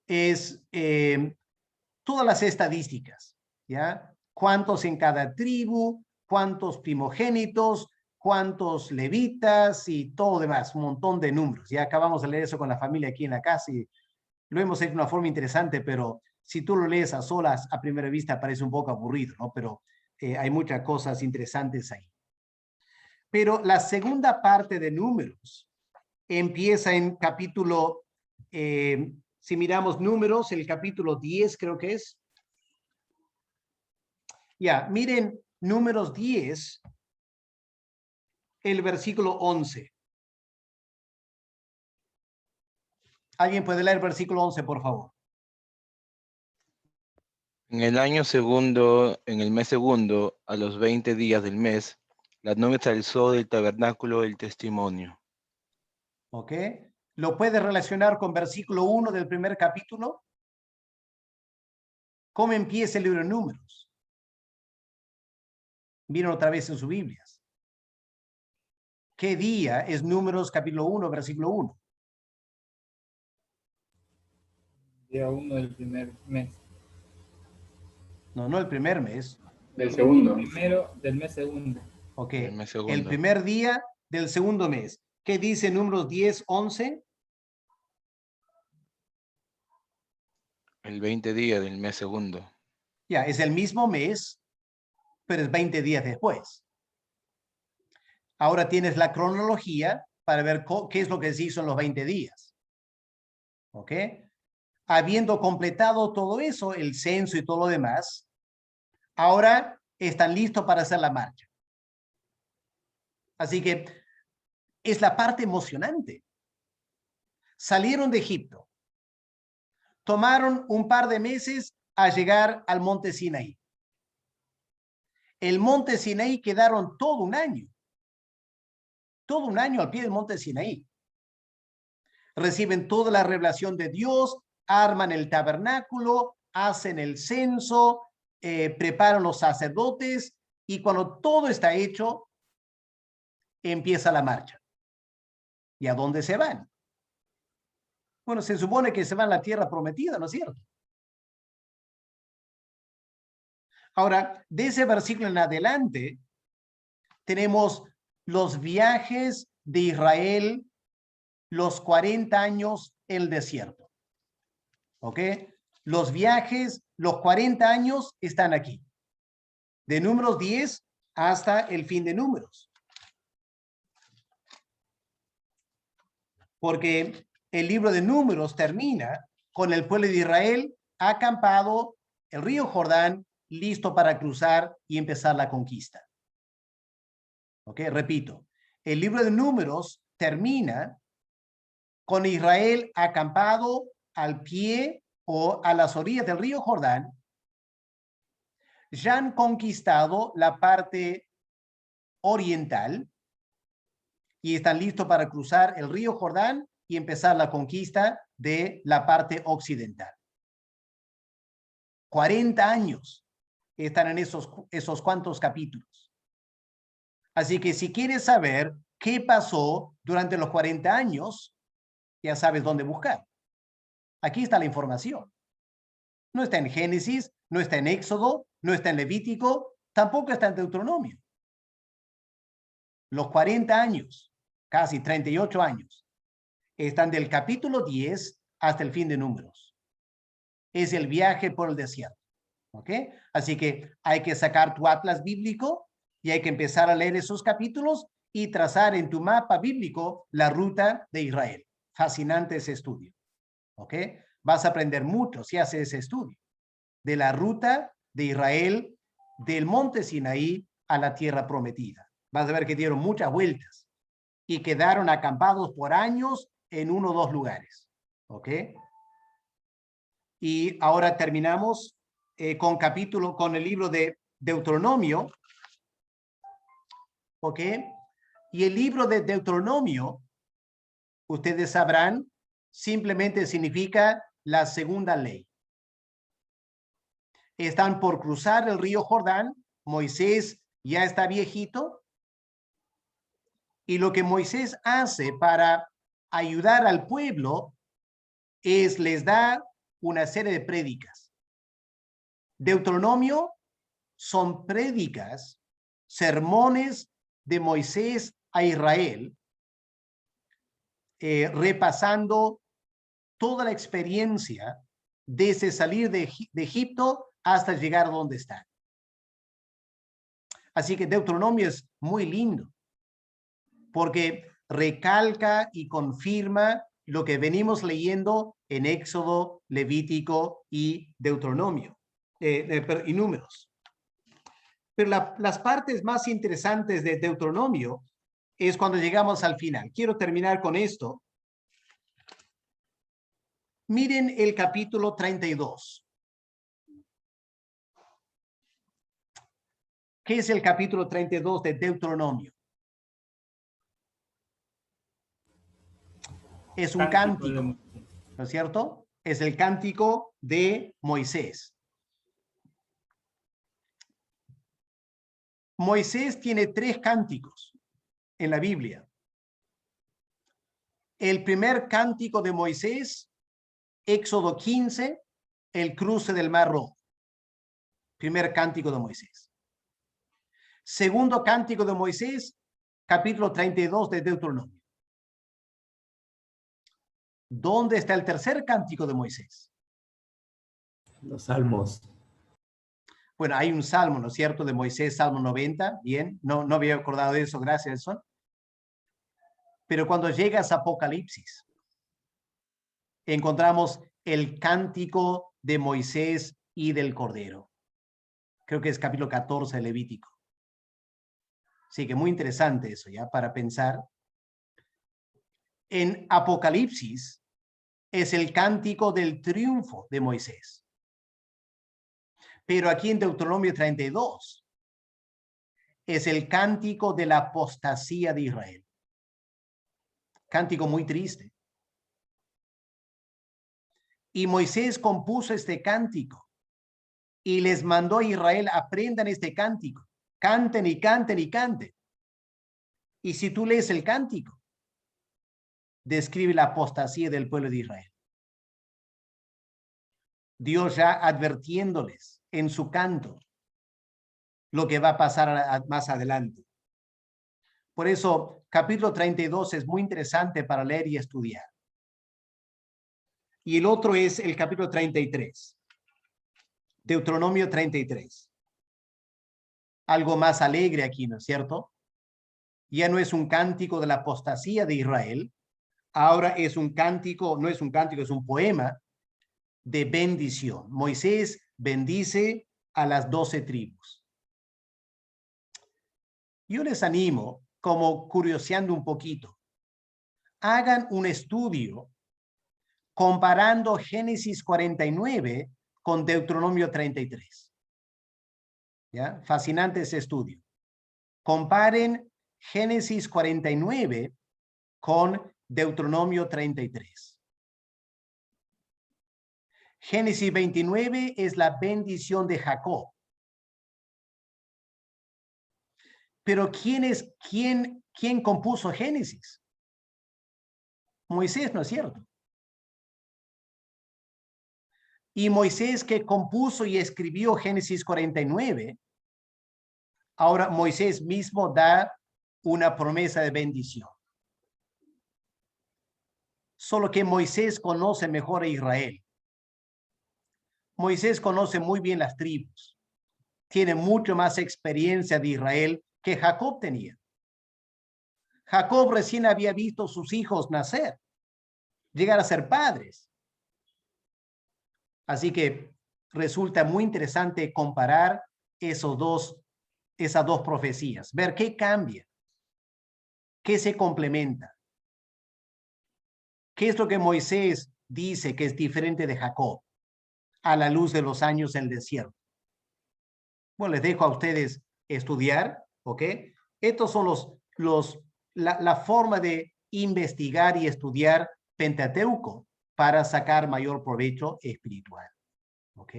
es todas las estadísticas, ¿ya? Cuántos en cada tribu, cuántos primogénitos, cuántos levitas y todo demás, un montón de números. Ya acabamos de leer eso con la familia aquí en la casa y lo hemos hecho de una forma interesante, pero si tú lo lees a solas, a primera vista parece un poco aburrido, ¿no? Pero hay muchas cosas interesantes ahí. Pero la segunda parte de Números empieza en capítulo, si miramos Números, el capítulo 10 creo que es. Ya, miren Números 10, el versículo 11. ¿Alguien puede leer el versículo 11, por favor? En el año segundo, en el mes segundo, a los 20 días del mes, la nube se alzó del tabernáculo del testimonio. ¿Ok? ¿Lo puede relacionar con versículo 1 del primer capítulo? ¿Cómo empieza el libro de Números? Miren otra vez en sus Biblias. ¿Qué día es Números capítulo 1, versículo 1? Día 1 del primer mes. No el primer mes. Del segundo. El primero del mes segundo. Ok. El mes segundo. El primer día del segundo mes. ¿Qué dice Números 10, 11? El 20 día del mes segundo. Ya, es el mismo mes, pero es 20 días después. Ahora tienes la cronología para ver qué es lo que se hizo en los 20 días. ¿Ok? Habiendo completado todo eso, el censo y todo lo demás, ahora están listos para hacer la marcha. Así que es la parte emocionante. Salieron de Egipto. Tomaron un par de meses a llegar al monte Sinaí. El monte Sinaí quedaron todo un año. Todo un año al pie del monte Sinaí. Reciben toda la revelación de Dios, arman el tabernáculo, hacen el censo, preparan los sacerdotes y cuando todo está hecho, empieza la marcha. ¿Y a dónde se van? Bueno, se supone que se van a la tierra prometida, ¿no es cierto? Ahora, de ese versículo en adelante, tenemos los viajes de Israel, los 40 años en el desierto. ¿Ok? Los viajes, los 40 años están aquí. De Números 10 hasta el fin de Números. Porque el libro de Números termina con el pueblo de Israel acampado, el río Jordán, listo para cruzar y empezar la conquista. ¿Ok? Repito, el libro de Números termina con Israel acampado al pie o a las orillas del río Jordán. Ya han conquistado la parte oriental y están listos para cruzar el río Jordán y empezar la conquista de la parte occidental. 40 años están en esos cuantos capítulos. Así que si quieres saber qué pasó durante los 40 años, ya sabes dónde buscar. Aquí está la información. No está en Génesis, no está en Éxodo, no está en Levítico, tampoco está en Deuteronomio. Los 40 años, casi 38 años, están del capítulo 10 hasta el fin de Números. Es el viaje por el desierto. ¿Ok? Así que hay que sacar tu atlas bíblico y hay que empezar a leer esos capítulos y trazar en tu mapa bíblico la ruta de Israel. Fascinante ese estudio. ¿Ok? Vas a aprender mucho si haces ese estudio de la ruta de Israel del monte Sinaí a la tierra prometida. Vas a ver que dieron muchas vueltas y quedaron acampados por años en uno o dos lugares. ¿Ok? Y ahora terminamos con el libro de Deuteronomio. ¿Ok? Y el libro de Deuteronomio, ustedes sabrán, simplemente significa la segunda ley. Están por cruzar el río Jordán. Moisés ya está viejito. Y lo que Moisés hace para ayudar al pueblo es les da una serie de prédicas. Deuteronomio son prédicas, sermones de Moisés a Israel, repasando toda la experiencia desde salir de Egipto hasta llegar a donde están. Así que Deuteronomio es muy lindo, porque recalca y confirma lo que venimos leyendo en Éxodo, Levítico y Deuteronomio, y Números. Pero las partes más interesantes de Deuteronomio es cuando llegamos al final. Quiero terminar con esto. Miren el capítulo 32. ¿Qué es el capítulo 32 de Deuteronomio? Es un cántico, ¿no es cierto? Es el cántico de Moisés. Moisés tiene 3 cánticos en la Biblia. El primer cántico de Moisés, Éxodo 15, el cruce del Mar Rojo. Primer cántico de Moisés. Segundo cántico de Moisés, capítulo 32 de Deuteronomio. ¿Dónde está el tercer cántico de Moisés? Los salmos. Bueno, hay un salmo, ¿no es cierto?, de Moisés, Salmo 90. Bien, no había acordado de eso, gracias, Edson. Pero cuando llegas a Apocalipsis, encontramos el cántico de Moisés y del Cordero. Creo que es capítulo 14 de Levítico. Así que muy interesante eso, ¿ya? Para pensar. En Apocalipsis es el cántico del triunfo de Moisés. Pero aquí en Deuteronomio 32 es el cántico de la apostasía de Israel. Cántico muy triste. Y Moisés compuso este cántico y les mandó a Israel: aprendan este cántico, canten y canten y canten. Y si tú lees el cántico, describe la apostasía del pueblo de Israel. Dios ya advirtiéndoles en su canto lo que va a pasar más adelante. Por eso, capítulo 32 es muy interesante para leer y estudiar. Y el otro es el capítulo 33. Deuteronomio 33. Algo más alegre aquí, ¿no es cierto? Ya no es un cántico de la apostasía de Israel. Ahora es un cántico, no es un cántico, es un poema de bendición. Moisés bendice a las 12 tribus. Yo les animo, como curioseando un poquito, hagan un estudio comparando Génesis 49 con Deuteronomio 33. ¿Ya? Fascinante ese estudio. Comparen Génesis 49 con Deuteronomio 33. Génesis 29 es la bendición de Jacob. Pero ¿quién compuso Génesis? Moisés, ¿no es cierto? Y Moisés, que compuso y escribió Génesis 49, ahora Moisés mismo da una promesa de bendición. Solo que Moisés conoce mejor a Israel. Moisés conoce muy bien las tribus. Tiene mucho más experiencia de Israel que Jacob tenía. Jacob recién había visto sus hijos nacer, llegar a ser padres. Así que resulta muy interesante comparar esas dos profecías, ver qué cambia, qué se complementa, qué es lo que Moisés dice que es diferente de Jacob a la luz de los años en el desierto. Bueno, les dejo a ustedes estudiar, ¿ok? Estos son la forma de investigar y estudiar Pentateuco para sacar mayor provecho espiritual, ¿ok?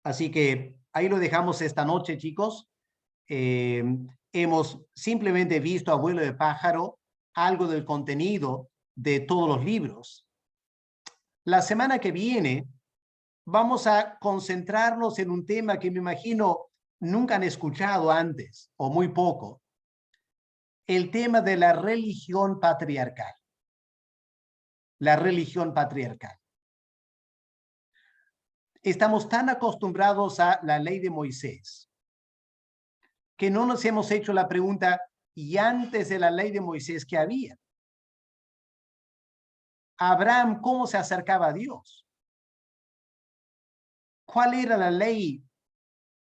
Así que ahí lo dejamos esta noche, chicos. Hemos simplemente visto a vuelo de pájaro algo del contenido de todos los libros. La semana que viene vamos a concentrarnos en un tema que me imagino nunca han escuchado antes o muy poco. El tema de la religión patriarcal. La religión patriarcal. Estamos tan acostumbrados a la ley de Moisés que no nos hemos hecho la pregunta, ¿y antes de la ley de Moisés qué había? Abraham, ¿cómo se acercaba a Dios? ¿Cuál era la ley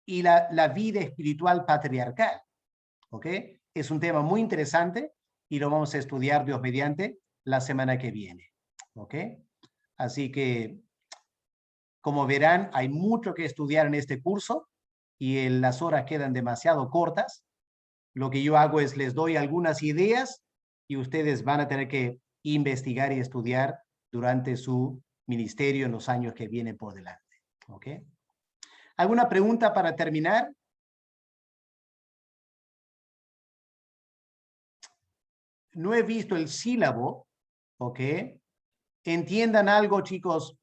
y la vida espiritual patriarcal? ¿Ok? Es un tema muy interesante y lo vamos a estudiar, Dios mediante, la semana que viene. ¿Ok? Así que, como verán, hay mucho que estudiar en este curso y las horas quedan demasiado cortas. Lo que yo hago es les doy algunas ideas y ustedes van a tener que investigar y estudiar durante su ministerio en los años que vienen por delante. ¿Ok? ¿Alguna pregunta para terminar? No he visto el sílabo, ¿ok? Entiendan algo, chicos.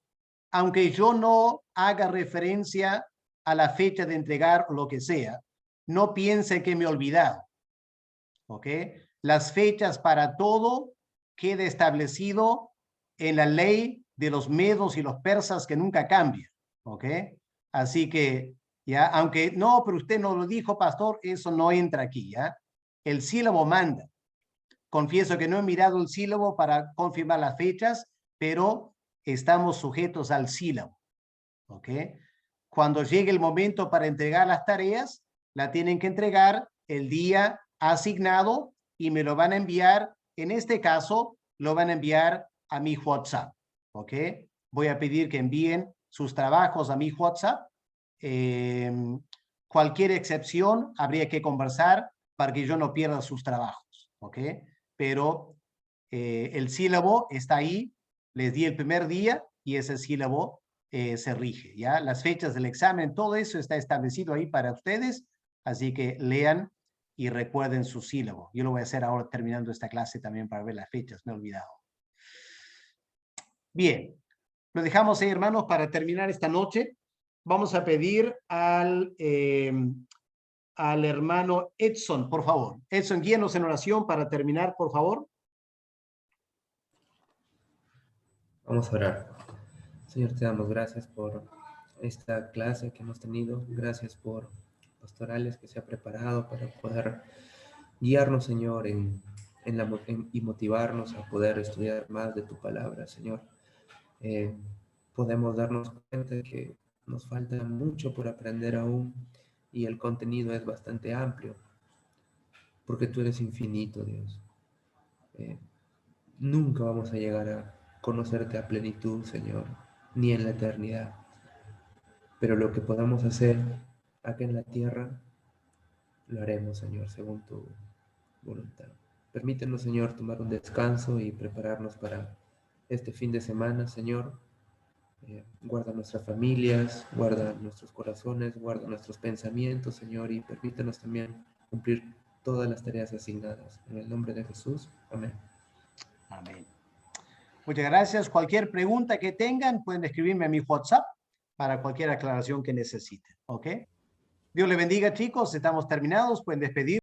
Aunque yo no haga referencia a la fecha de entregar o lo que sea, no piense que me he olvidado, ¿ok? Las fechas para todo queda establecido en la ley de los medos y los persas que nunca cambia, ¿ok? Así que, ya, aunque no, pero usted no lo dijo, pastor, eso no entra aquí, ¿ya? El sílabo manda. Confieso que no he mirado el sílabo para confirmar las fechas, pero estamos sujetos al sílabo, ¿ok? Cuando llegue el momento para entregar las tareas, la tienen que entregar el día asignado y me lo van a enviar, en este caso, lo van a enviar a mi WhatsApp, ¿ok? Voy a pedir que envíen sus trabajos a mi WhatsApp. Cualquier excepción habría que conversar para que yo no pierda sus trabajos, ¿ok? Pero el sílabo está ahí, les di el primer día y ese sílabo se rige, ¿ya? Las fechas del examen, todo eso está establecido ahí para ustedes, así que lean y recuerden su sílabo. Yo lo voy a hacer ahora terminando esta clase también para ver las fechas, me he olvidado. Bien, lo dejamos ahí, hermanos, para terminar esta noche. Vamos a pedir al hermano Edson, por favor. Edson, guíenos en oración para terminar, por favor. Vamos a orar. Señor, te damos gracias por esta clase que hemos tenido. Gracias por pastorales que se ha preparado para poder guiarnos, Señor, y motivarnos a poder estudiar más de tu palabra, Señor. Podemos darnos cuenta que nos falta mucho por aprender aún y el contenido es bastante amplio, porque tú eres infinito, Dios. Nunca vamos a llegar a conocerte a plenitud, Señor, ni en la eternidad. Pero lo que podamos hacer acá en la tierra, lo haremos, Señor, según tu voluntad. Permítenos, Señor, tomar un descanso y prepararnos para este fin de semana, Señor. Guarda nuestras familias, guarda nuestros corazones, guarda nuestros pensamientos, Señor, y permítenos también cumplir todas las tareas asignadas. En el nombre de Jesús. Amén. Amén. Muchas gracias. Cualquier pregunta que tengan, pueden escribirme a mi WhatsApp para cualquier aclaración que necesiten. ¿Ok? Dios les bendiga, chicos. Estamos terminados. Pueden despedir.